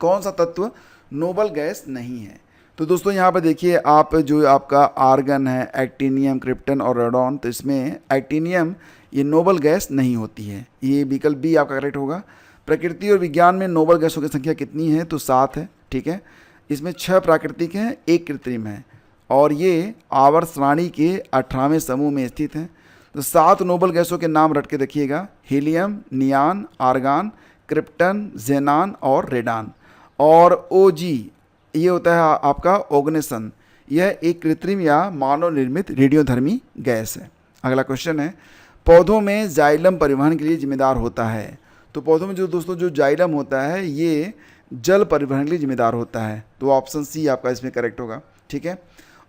कौन सा तत्व नोबल गैस नहीं है? तो दोस्तों यहाँ पर देखिए आप जो आपका आर्गन है एक्टिनियम, क्रिप्टन और रेडॉन, तो इसमें एक्टिनियम ये नोबल गैस नहीं होती है, ये विकल्प बी आपका करेक्ट होगा। प्रकृति और विज्ञान में नोबल गैसों की संख्या कितनी है? तो 7 है। ठीक है, इसमें 6 प्राकृतिक हैं, 1 कृत्रिम है, और ये आवर्त श्रेणी के 18वें समूह में स्थित हैं। तो 7 नोबल गैसों के नाम रट के रखिएगा, हीलियम, नियान, आर्गान, क्रिप्टन, जेनान और रेडान। और OG ये होता है आपका ऑर्गेनेसन, यह एक कृत्रिम या मानव निर्मित रेडियोधर्मी गैस है। अगला क्वेश्चन है पौधों में जाइलम परिवहन के लिए जिम्मेदार होता है? तो पौधों में जो दोस्तों जो जाइलम होता है ये जल परिवहन के लिए जिम्मेदार होता है, तो ऑप्शन सी आपका इसमें करेक्ट होगा। ठीक है,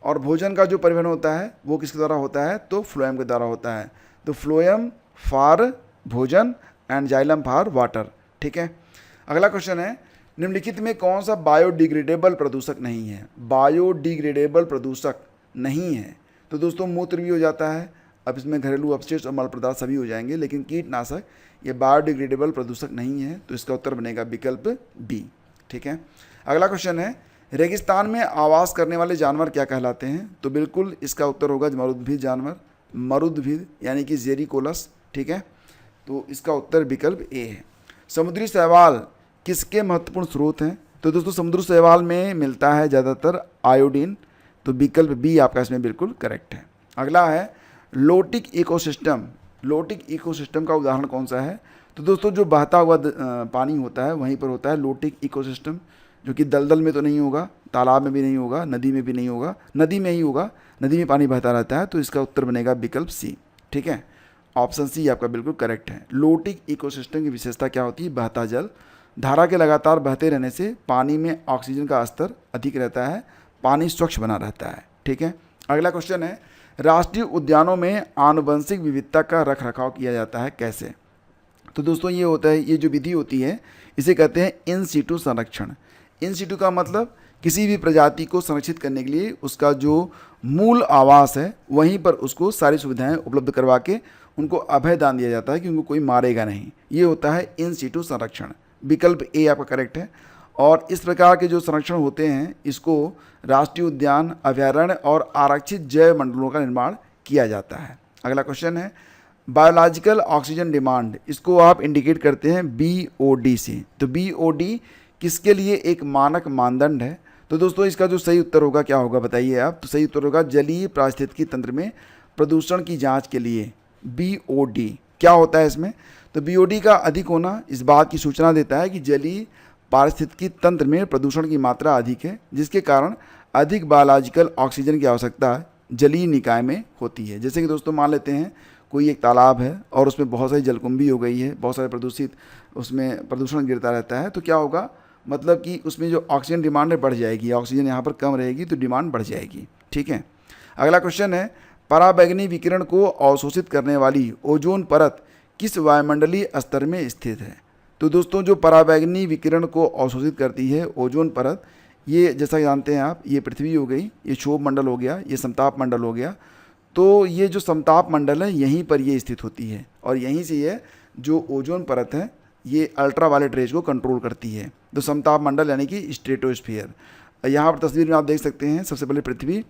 और भोजन का जो परिवहन होता है वो किसके द्वारा होता है? तो फ्लोएम के द्वारा होता है। तो फ्लोएम फॉर भोजन एंड जाइलम फॉर वाटर। ठीक है, अगला क्वेश्चन है निम्नलिखित में कौन सा बायोडिग्रेडेबल प्रदूषक नहीं है? बायोडिग्रेडेबल प्रदूषक नहीं है तो दोस्तों मूत्र भी हो जाता है, अब इसमें घरेलू अपशिष्ट और मल पदार्थ सभी हो जाएंगे, लेकिन कीटनाशक ये बायोडिग्रेडेबल प्रदूषक नहीं है, तो इसका उत्तर बनेगा विकल्प बी। ठीक है, अगला क्वेश्चन है, रेगिस्तान में आवास करने वाले जानवर क्या कहलाते हैं? तो बिल्कुल इसका उत्तर होगा मरुद्भिद जानवर, मरुद्भिद यानी कि जेरिकोलस। ठीक है, तो इसका उत्तर विकल्प ए है। समुद्री शैवाल किसके महत्वपूर्ण स्रोत हैं? तो दोस्तों समुद्री शैवाल में मिलता है ज़्यादातर आयोडीन, तो विकल्प बी आपका इसमें बिल्कुल करेक्ट है। अगला है लोटिक इकोसिस्टम। लोटिक इकोसिस्टम का उदाहरण कौन सा है? तो दोस्तों जो बहता हुआ पानी होता है वहीं पर होता है लोटिक इकोसिस्टम, जो कि दलदल में तो नहीं होगा, तालाब में भी नहीं होगा, नदी में भी नहीं होगा, नदी में ही होगा, नदी में पानी बहता रहता है, तो इसका उत्तर बनेगा विकल्प सी। ठीक है, ऑप्शन सी आपका बिल्कुल करेक्ट है। लोटिक इकोसिस्टम की विशेषता क्या होती है? बहता जल। धारा के लगातार बहते रहने से पानी में ऑक्सीजन का स्तर अधिक रहता है, पानी स्वच्छ बना रहता है। ठीक है, अगला क्वेश्चन है, राष्ट्रीय उद्यानों में आनुवंशिक विविधता का रखरखाव किया जाता है कैसे? तो दोस्तों ये होता है, ये जो विधि होती है इसे कहते हैं इन सीटू संरक्षण। इन सीटू का मतलब किसी भी प्रजाति को संरक्षित करने के लिए उसका जो मूल आवास है वहीं पर उसको सारी सुविधाएं उपलब्ध करवा के उनको अभय दान दिया जाता है कि उनको कोई मारेगा नहीं। ये होता है इन सीटू संरक्षण। विकल्प ए आपका करेक्ट है। और इस प्रकार के जो संरक्षण होते हैं इसको राष्ट्रीय उद्यान, अभयारण्य और आरक्षित जैव मंडलों का निर्माण किया जाता है। अगला क्वेश्चन है, बायोलॉजिकल ऑक्सीजन डिमांड, इसको आप इंडिकेट करते हैं BOD से। तो BOD किसके लिए एक मानक मानदंड है? तो दोस्तों इसका जो सही उत्तर होगा क्या होगा बताइए आप? तो सही उत्तर होगा जलीय पारिस्थितिकी तंत्र में प्रदूषण की जांच के लिए BOD। क्या होता है इसमें? तो BOD का अधिक होना इस बात की सूचना देता है कि जलीय पारिस्थितिकी तंत्र में प्रदूषण की मात्रा अधिक है, जिसके कारण अधिक बायोलॉजिकल ऑक्सीजन की आवश्यकता जलीय निकाय में होती है। जैसे कि दोस्तों मान लेते हैं कोई एक तालाब है और उसमें बहुत सारी जलकुंभी हो गई है, बहुत सारे प्रदूषित उसमें प्रदूषण गिरता रहता है, तो क्या होगा? मतलब कि उसमें जो ऑक्सीजन डिमांड है बढ़ जाएगी, ऑक्सीजन यहाँ पर कम रहेगी तो डिमांड बढ़ जाएगी। ठीक है, अगला क्वेश्चन है, पराबैंगनी विकिरण को अवशोषित करने वाली ओजोन परत किस वायुमंडलीय स्तर में स्थित है? तो दोस्तों जो पराबैंगनी विकिरण को अवशोषित करती है ओजोन परत, ये जैसा जानते हैं आप, ये पृथ्वी हो गई, ये क्षोभ मंडल हो गया, ये समताप मंडल हो गया। तो ये जो समताप मंडल है यहीं पर ये स्थित होती है और यहीं से ये जो ओजोन परत है ये अल्ट्रा वायलेट रेज को कंट्रोल करती है। तो समताप मंडल यानी कि स्ट्रेटोस्फीयर, यहाँ पर तस्वीर में आप देख सकते हैं, सबसे पहले पृथ्वी,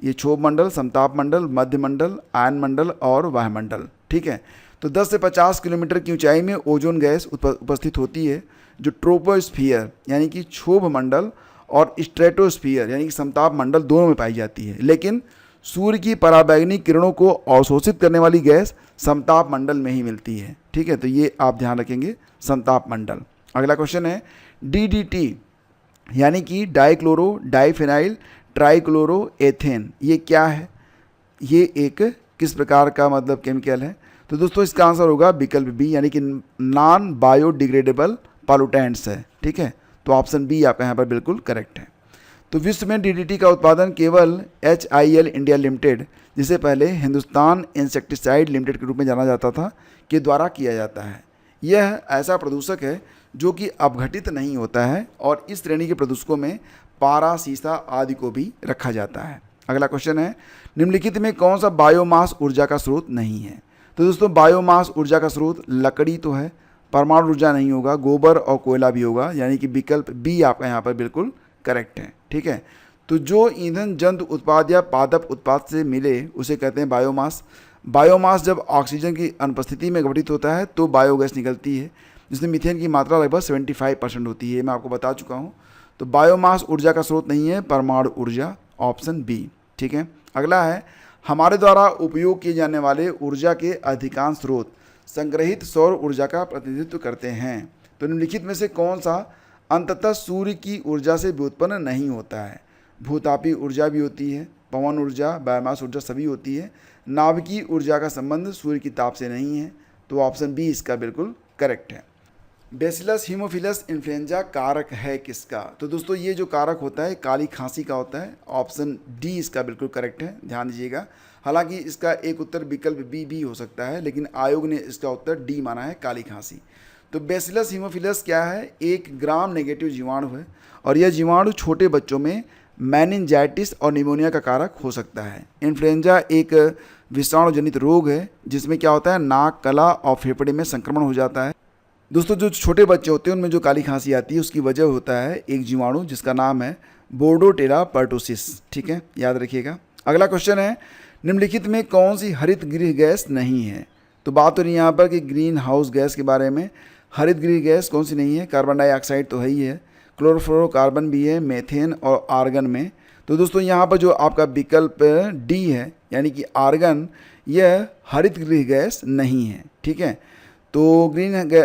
ये क्षोभ मंडल, समताप मंडल, मध्य मंडल, आयन मंडल और वायुमंडल। ठीक है, तो 10 से 50 किलोमीटर की ऊंचाई में ओजोन गैस उपस्थित होती है, जो ट्रोपोस्फीयर यानी कि क्षोभ मंडल और स्ट्रेटोस्फीयर यानी कि समताप मंडल दोनों में पाई जाती है। लेकिन सूर्य की पराबैंगनी किरणों को अवशोषित करने वाली गैस समताप मंडल में ही मिलती है। ठीक है, तो ये आप ध्यान रखेंगे, समताप मंडल। अगला क्वेश्चन है, DDT यानी कि डाइक्लोरो डाइफेनाइल ट्राइक्लोरो एथेन, ये क्या है? ये एक किस प्रकार का मतलब केमिकल है? तो दोस्तों इसका आंसर होगा विकल्प बी यानी कि नॉन बायोडिग्रेडेबल पॉल्यूटेंट्स है। ठीक है, तो ऑप्शन बी आपका यहाँ पर बिल्कुल करेक्ट है। तो विश्व में DDT का उत्पादन केवल HIL इंडिया लिमिटेड, जिसे पहले हिंदुस्तान इंसेक्टिसाइड लिमिटेड के रूप में जाना जाता था, के द्वारा किया जाता है। यह ऐसा प्रदूषक है जो कि अपघटित नहीं होता है और इस श्रेणी के प्रदूषकों में पारा, सीसा आदि को भी रखा जाता है। अगला क्वेश्चन है, निम्नलिखित में कौन सा बायोमास ऊर्जा का स्रोत नहीं है? तो दोस्तों बायोमास ऊर्जा का स्रोत लकड़ी तो है, परमाणु ऊर्जा नहीं होगा, गोबर और कोयला भी होगा, यानी कि विकल्प बी आपका यहाँ पर बिल्कुल करेक्ट है। ठीक है, तो जो ईंधन जंतु उत्पाद या पादप उत्पाद से मिले उसे कहते हैं बायोमास। बायोमास जब ऑक्सीजन की अनुपस्थिति में गठित होता है तो बायोगैस निकलती है, जिसमें मीथेन की मात्रा लगभग 75% होती है, मैं आपको बता चुका हूँ। तो बायोमास ऊर्जा का स्रोत नहीं है परमाणु ऊर्जा, ऑप्शन बी। ठीक है, अगला है, हमारे द्वारा उपयोग किए जाने वाले ऊर्जा के अधिकांश स्रोत संग्रहित सौर ऊर्जा का प्रतिनिधित्व करते हैं। तो निम्नलिखित में से कौन सा अंततः सूर्य की ऊर्जा से व्युत्पन्न नहीं होता है? भूतापीय ऊर्जा भी होती है, पवन ऊर्जा, बायोमास ऊर्जा सभी होती है, नाभिकीय ऊर्जा का संबंध सूर्य की ताप से नहीं है, तो ऑप्शन बी इसका बिल्कुल करेक्ट है। बेसिलस हीमोफिलस इन्फ्लुएंजा कारक है किसका? तो दोस्तों ये जो कारक होता है काली खांसी का होता है, ऑप्शन डी इसका बिल्कुल करेक्ट है, ध्यान दीजिएगा। हालांकि इसका एक उत्तर विकल्प बी भी हो सकता है, लेकिन आयोग ने इसका उत्तर डी माना है, काली खांसी। तो बेसिलस हीमोफिलस क्या है? एक ग्राम नेगेटिव जीवाणु है और यह जीवाणु छोटे बच्चों में मेनिंजाइटिस और निमोनिया का कारक हो सकता है। इन्फ्लुएंजा एक विषाणु जनित रोग है जिसमें क्या होता है, नाक, गला और फेफड़े में संक्रमण हो जाता है। दोस्तों जो छोटे बच्चे होते हैं उनमें जो काली खांसी आती है उसकी वजह होता है एक जीवाणु जिसका नाम है बोर्डोटेरा पर्टुसिस। ठीक है, याद रखिएगा। अगला क्वेश्चन है, निम्नलिखित में कौन सी हरित गृह गैस नहीं है? तो बात हो रही है यहाँ पर कि ग्रीन हाउस गैस के बारे में। हरित गृह गैस कौन सी नहीं है? कार्बन डाइऑक्साइड तो है ही है, क्लोरोफ्लोरोकार्बन भी है, मेथेन और आर्गन में। तो दोस्तों यहाँ पर जो आपका विकल्प डी है यानी कि आर्गन, यह हरित गृह गैस नहीं है। ठीक है, तो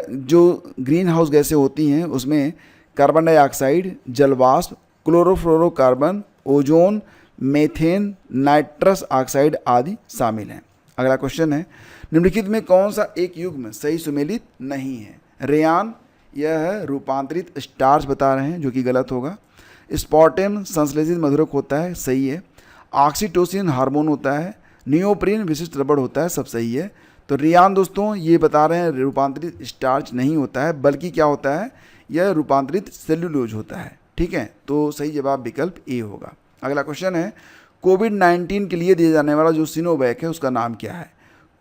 जो ग्रीन हाउस गैसें होती हैं उसमें कार्बन डाइऑक्साइड, जलवाष्प, chlorofluorocarbon, ozone, methane, nitrous oxide आदि शामिल हैं। अगला क्वेश्चन है, निम्नलिखित में कौन सा एक युग्म सही सुमेलित नहीं है? रेयान, यह है रूपांतरित स्टार्च बता रहे हैं जो कि गलत होगा। स्पॉटेम संश्लेषित मधुरक होता है, सही है। ऑक्सीटोसिन हार्मोन होता है। नियोप्रीन विशिष्ट रबड़ होता है, सब सही है। तो रियान दोस्तों ये बता रहे हैं रूपांतरित स्टार्च नहीं होता है, बल्कि क्या होता है, यह रूपांतरित सेल्यूलोज होता है। ठीक है, तो सही जवाब विकल्प ए होगा। अगला क्वेश्चन है, कोविड-19 के लिए दिया जाने वाला जो सिनोवैक है उसका नाम क्या है?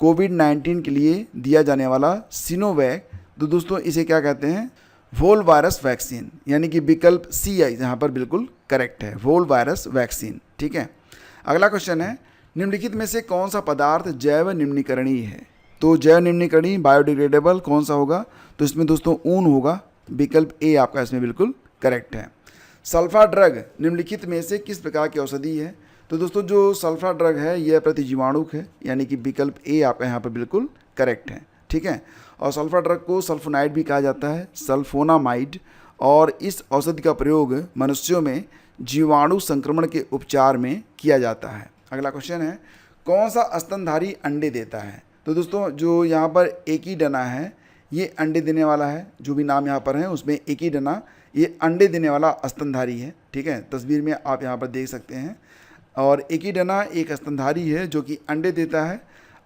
कोविड-19 के लिए दिया जाने वाला सिनोवैक, तो दोस्तों इसे क्या कहते हैं? वोल वायरस वैक्सीन, यानी कि विकल्प सी आई यहाँ पर बिल्कुल करेक्ट है, वोल वायरस वैक्सीन। ठीक है, अगला क्वेश्चन है, निम्नलिखित में से कौन सा पदार्थ जैव निम्नीकरणीय है? तो जैव निम्नीकरणीय बायोडिग्रेडेबल कौन सा होगा? तो इसमें दोस्तों ऊन होगा, विकल्प ए आपका इसमें बिल्कुल करेक्ट है। सल्फा ड्रग निम्नलिखित में से किस प्रकार की औषधि है? तो दोस्तों जो सल्फा ड्रग है यह प्रतिजीवाणुक है, यानी कि विकल्प ए आपका यहाँ पर बिल्कुल करेक्ट है। ठीक है, और सल्फा ड्रग को सल्फोनाइड भी कहा जाता है, सल्फोनामाइड, और इस औषधि का प्रयोग मनुष्यों में जीवाणु संक्रमण के उपचार में किया जाता है। अगला क्वेश्चन है, कौन सा स्तनधारी अंडे देता है? तो दोस्तों जो यहाँ पर एकीडना है ये अंडे देने वाला है, जो भी नाम यहाँ पर है उसमें एकीडना ये अंडे देने वाला स्तनधारी है। ठीक है, तस्वीर में आप यहाँ पर देख सकते हैं। और एकीडना एक स्तनधारी है जो कि अंडे देता है।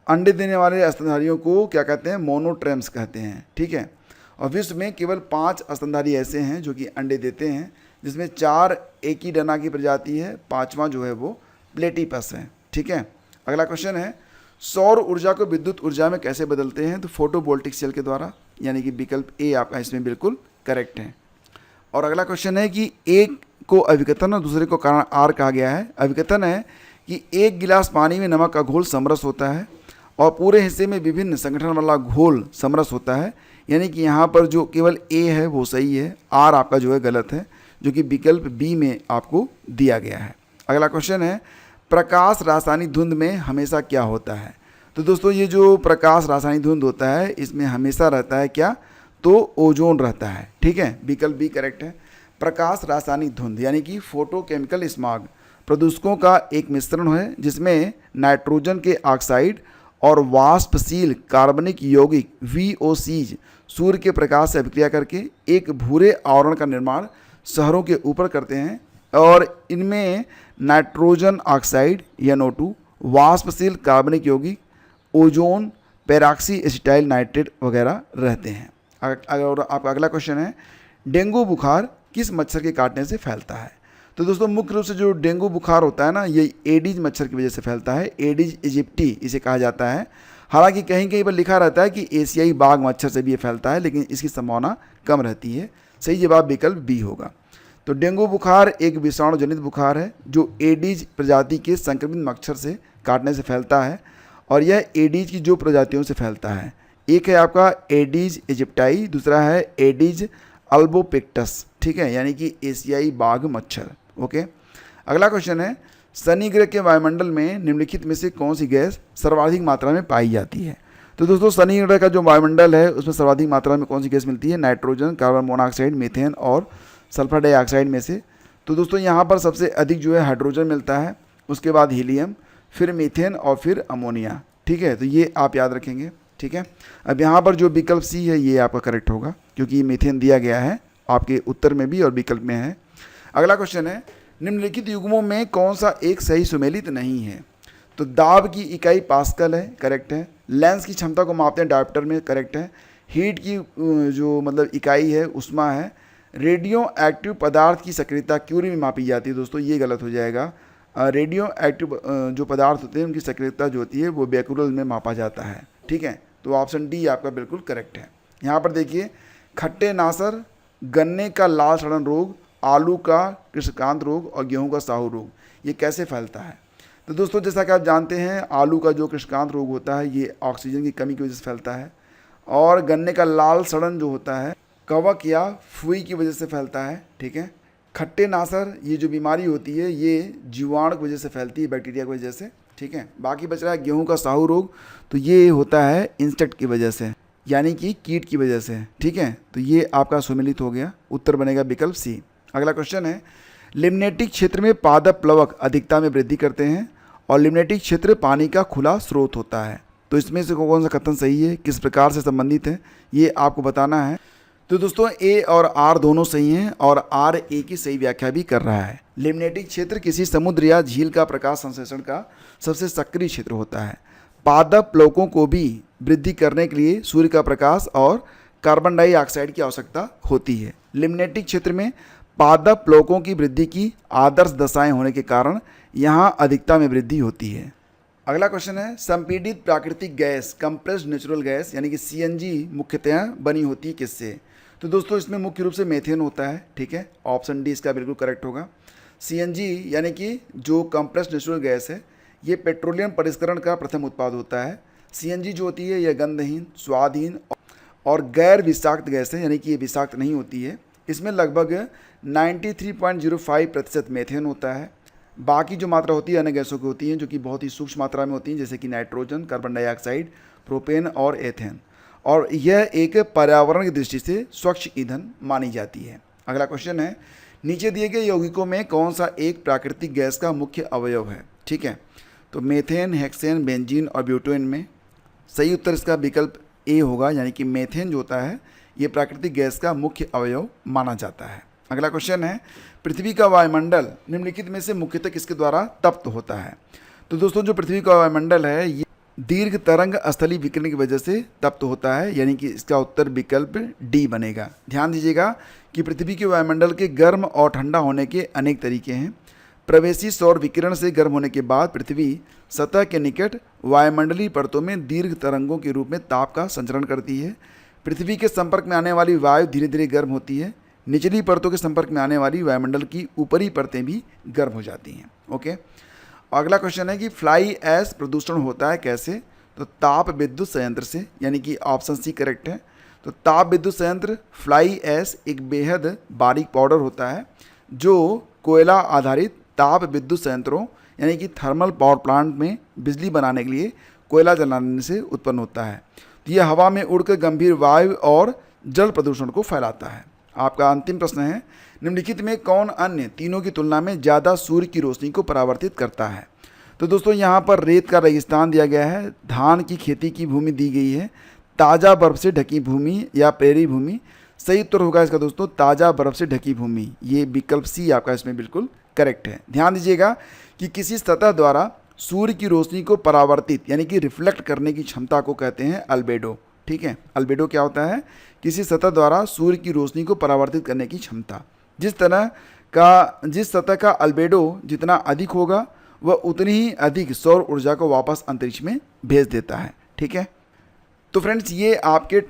अंडे देने वाले स्तनधारियों को क्या कहते हैं? मोनोट्रेम्स कहते हैं। ठीक है, और विश्व में केवल 5 स्तनधारी ऐसे हैं जो कि अंडे देते हैं, जिसमें 4 एकीडना की प्रजाति है, 5वां जो है वो प्लेटिपस है। ठीक है, अगला क्वेश्चन है, सौर ऊर्जा को विद्युत ऊर्जा में कैसे बदलते हैं? तो फोटोवोल्टिक सेल के द्वारा, यानी कि विकल्प ए आपका इसमें बिल्कुल करेक्ट है। और अगला क्वेश्चन है कि एक को अविकथन और दूसरे को कारण आर कहा गया है। अविकथन है कि एक गिलास पानी में नमक का घोल समरस होता है और पूरे हिस्से में विभिन्न संगठन वाला घोल समरस होता है, यानी कि यहाँ पर जो केवल ए है वो सही है, आर आपका जो है गलत है, जो कि विकल्प बी में आपको दिया गया है। अगला क्वेश्चन है, प्रकाश रासायनिक धुंध में हमेशा क्या होता है? तो दोस्तों ये जो प्रकाश रासायनिक धुंध होता है इसमें हमेशा रहता है क्या? तो ओजोन रहता है। ठीक है, विकल्प बी करेक्ट है। प्रकाश रासायनिक धुंध यानी कि फोटोकेमिकल स्मॉग प्रदूषकों का एक मिश्रण है जिसमें नाइट्रोजन के ऑक्साइड और वाष्पशील कार्बनिक यौगिक VOCs सूर्य के प्रकाश से अभिक्रिया करके एक भूरे आवरण का निर्माण शहरों के ऊपर करते हैं, और इनमें नाइट्रोजन ऑक्साइड NO2, वाष्पशील कार्बनिक यौगिक, ओजोन, पेरॉक्सी एसिटाइल नाइट्रेट वगैरह रहते हैं। अगर आपका अगला क्वेश्चन है, डेंगू बुखार किस मच्छर के काटने से फैलता है? तो दोस्तों मुख्य रूप से जो डेंगू बुखार होता है ना, ये एडीज मच्छर की वजह से फैलता है। एडीज इजिप्टी इसे कहा जाता है। हालांकि कहीं कहीं पर लिखा रहता है कि एशियाई बाघ मच्छर से भी ये फैलता है, लेकिन इसकी संभावना कम रहती है। सही जवाब विकल्प बी होगा। तो डेंगू बुखार एक विषाणु जनित बुखार है जो एडीज प्रजाति के संक्रमित मच्छर से काटने से फैलता है, और यह एडीज की जो प्रजातियों से फैलता है, एक है आपका एडीज इजिप्टाई, दूसरा है एडीज अल्बोपिक्टस। ठीक है, यानी कि एशियाई बाघ मच्छर। ओके, अगला क्वेश्चन है, शनि ग्रह के वायुमंडल में निम्नलिखित में से कौन सी गैस सर्वाधिक मात्रा में पाई जाती है? तो दोस्तों शनि ग्रह का जो वायुमंडल है उसमें सर्वाधिक मात्रा में कौन सी गैस मिलती है? नाइट्रोजन, कार्बन मोनोऑक्साइड, मीथेन और सल्फर डाइऑक्साइड में से। तो दोस्तों यहाँ पर सबसे अधिक जो है हाइड्रोजन मिलता है, उसके बाद हीलियम, फिर मीथेन और फिर अमोनिया। ठीक है, तो ये आप याद रखेंगे। ठीक है, अब यहाँ पर जो विकल्प सी है ये आपका करेक्ट होगा, क्योंकि ये मीथेन दिया गया है आपके उत्तर में भी और विकल्प में है। अगला क्वेश्चन है, निम्नलिखित युग्मों में कौन सा एक सही सुमेलित नहीं है? तो दाब की इकाई पास्कल है, करेक्ट है। लेंस की क्षमता को मापते हैं डायोप्टर में, करेक्ट है। हीट की जो मतलब इकाई है उष्मा है, रेडियो एक्टिव पदार्थ की सक्रियता क्यूरी में मापी जाती है। दोस्तों ये गलत हो जाएगा। रेडियो एक्टिव जो पदार्थ होते हैं उनकी सक्रियता जो होती है वो बेकुरल में मापा जाता है। ठीक है, तो ऑप्शन डी आपका बिल्कुल करेक्ट है। यहाँ पर देखिए, खट्टे नासर, गन्ने का लाल सड़न रोग, आलू का कृष्णकांत रोग और गेहूं का साहू रोग, ये कैसे फैलता है? तो दोस्तों जैसा कि आप जानते हैं, आलू का जो कृष्णकांत रोग होता है ये ऑक्सीजन की कमी की वजह से फैलता है, और गन्ने का लाल सड़न जो होता है कवक या फुई की वजह से फैलता है। ठीक है, खट्टे नासर ये जो बीमारी होती है ये जीवाणु की वजह से फैलती है, बैक्टीरिया की वजह से। ठीक है, बाकी बच रहा है गेहूं का साहू रोग, तो ये होता है इंसेक्ट की वजह से, यानी कि कीट की वजह से। ठीक है, तो ये आपका सुमेलित हो गया, उत्तर बनेगा विकल्प सी। अगला क्वेश्चन है, लिम्नेटिक क्षेत्र में पादप प्लवक अधिकता में वृद्धि करते हैं और लिम्नेटिक क्षेत्र पानी का खुला स्रोत होता है। तो इसमें से कौन सा कथन सही है, किस प्रकार से संबंधित है, ये आपको बताना है। तो दोस्तों ए और आर दोनों सही हैं और आर ए की सही व्याख्या भी कर रहा है। लिम्नेटिक क्षेत्र किसी समुद्र या झील का प्रकाश संश्लेषण का सबसे सक्रिय क्षेत्र होता है। पादप प्लवकों को भी वृद्धि करने के लिए सूर्य का प्रकाश और कार्बन डाइऑक्साइड की आवश्यकता होती है। लिम्नेटिक क्षेत्र में पादप प्लवकों की वृद्धि की आदर्श दशाएं होने के कारण यहाँ अधिकता में वृद्धि होती है। अगला क्वेश्चन है, संपीड़ित प्राकृतिक गैस कंप्रेस्ड नेचुरल गैस यानी कि सीएनजी मुख्यतः बनी होती है किससे? तो दोस्तों इसमें मुख्य रूप से मेथेन होता है। ठीक है, ऑप्शन डी इसका बिल्कुल करेक्ट होगा। सीएनजी यानी कि जो कंप्रेस्ड नेचुरल गैस है ये पेट्रोलियम परिष्करण का प्रथम उत्पाद होता है। सीएनजी जो होती है यह गंधहीन, स्वादहीन और गैर विषाक्त गैस है, यानी कि ये विषाक्त नहीं होती है। इसमें लगभग 93.05% मेथेन होता है। बाकी जो मात्रा होती है अन्य गैसों की होती हैं जो कि बहुत ही सूक्ष्म मात्रा में होती हैं, जैसे कि नाइट्रोजन, कार्बन डाइऑक्साइड, प्रोपेन और एथेन, और यह एक पर्यावरण की दृष्टि से स्वच्छ ईंधन मानी जाती है। अगला क्वेश्चन है, नीचे दिए गए यौगिकों में कौन सा एक प्राकृतिक गैस का मुख्य अवयव है? ठीक है, तो मेथेन, हेक्सेन, बेंजीन और ब्यूटेन में सही उत्तर इसका विकल्प ए होगा, यानी कि मेथेन जो होता है ये प्राकृतिक गैस का मुख्य अवयव माना जाता है। अगला क्वेश्चन है, पृथ्वी का वायुमंडल निम्नलिखित में से मुख्यतः किसके द्वारा तप्त होता है? तो दोस्तों जो पृथ्वी का वायुमंडल है ये दीर्घ तरंग स्थलीय विकिरण की वजह से तप्त होता है, यानी कि इसका उत्तर विकल्प डी बनेगा। ध्यान दीजिएगा कि पृथ्वी के वायुमंडल के गर्म और ठंडा होने के अनेक तरीके हैं। प्रवेशी सौर विकिरण से गर्म होने के बाद पृथ्वी सतह के निकट वायुमंडलीय परतों में दीर्घ तरंगों के रूप में ताप का संचरण करती है। पृथ्वी के संपर्क में आने वाली वायु धीरे धीरे गर्म होती है। निचली परतों के संपर्क में आने वाली वायुमंडल की ऊपरी परतें भी गर्म हो जाती हैं। ओके, अगला क्वेश्चन है कि फ्लाई ऐश प्रदूषण होता है कैसे? तो ताप विद्युत संयंत्र से, यानी कि ऑप्शन सी करेक्ट है। तो ताप विद्युत संयंत्र फ्लाई ऐश एक बेहद बारीक पाउडर होता है जो कोयला आधारित ताप विद्युत संयंत्रों यानी कि थर्मल पावर प्लांट में बिजली बनाने के लिए कोयला जलाने से उत्पन्न होता है। तो यह हवा में उड़कर गंभीर वायु और जल प्रदूषण को फैलाता है। आपका अंतिम प्रश्न है, निम्नलिखित में कौन अन्य तीनों की तुलना में ज़्यादा सूर्य की रोशनी को परावर्तित करता है? तो दोस्तों यहाँ पर रेत का रेगिस्तान दिया गया है, धान की खेती की भूमि दी गई है, ताज़ा बर्फ से ढकी भूमि या प्रेरी भूमि। सही उत्तर होगा इसका दोस्तों ताज़ा बर्फ से ढकी भूमि। ये विकल्प सी आपका इसमें बिल्कुल करेक्ट है। ध्यान दीजिएगा कि किसी सतह द्वारा सूर्य की रोशनी को परावर्तित यानी कि रिफ्लेक्ट करने की क्षमता को कहते हैं अल्बेडो। ठीक है, अल्बेडो क्या होता है? किसी सतह द्वारा सूर्य की रोशनी को परावर्तित करने की क्षमता। जिस सतह का अल्बेडो जितना अधिक होगा वह उतनी ही अधिक सौर ऊर्जा को वापस अंतरिक्ष में भेज देता है। ठीक है, तो फ्रेंड्स ये आपके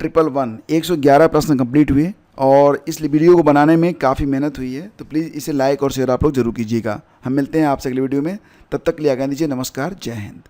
111 प्रश्न कंप्लीट हुए और इस वीडियो को बनाने में काफ़ी मेहनत हुई है, तो प्लीज़ इसे लाइक और शेयर आप लोग जरूर कीजिएगा। हम मिलते हैं आपसे अगले वीडियो में, तब तक के लिए आज्ञा दीजिए। नमस्कार, जय हिंद।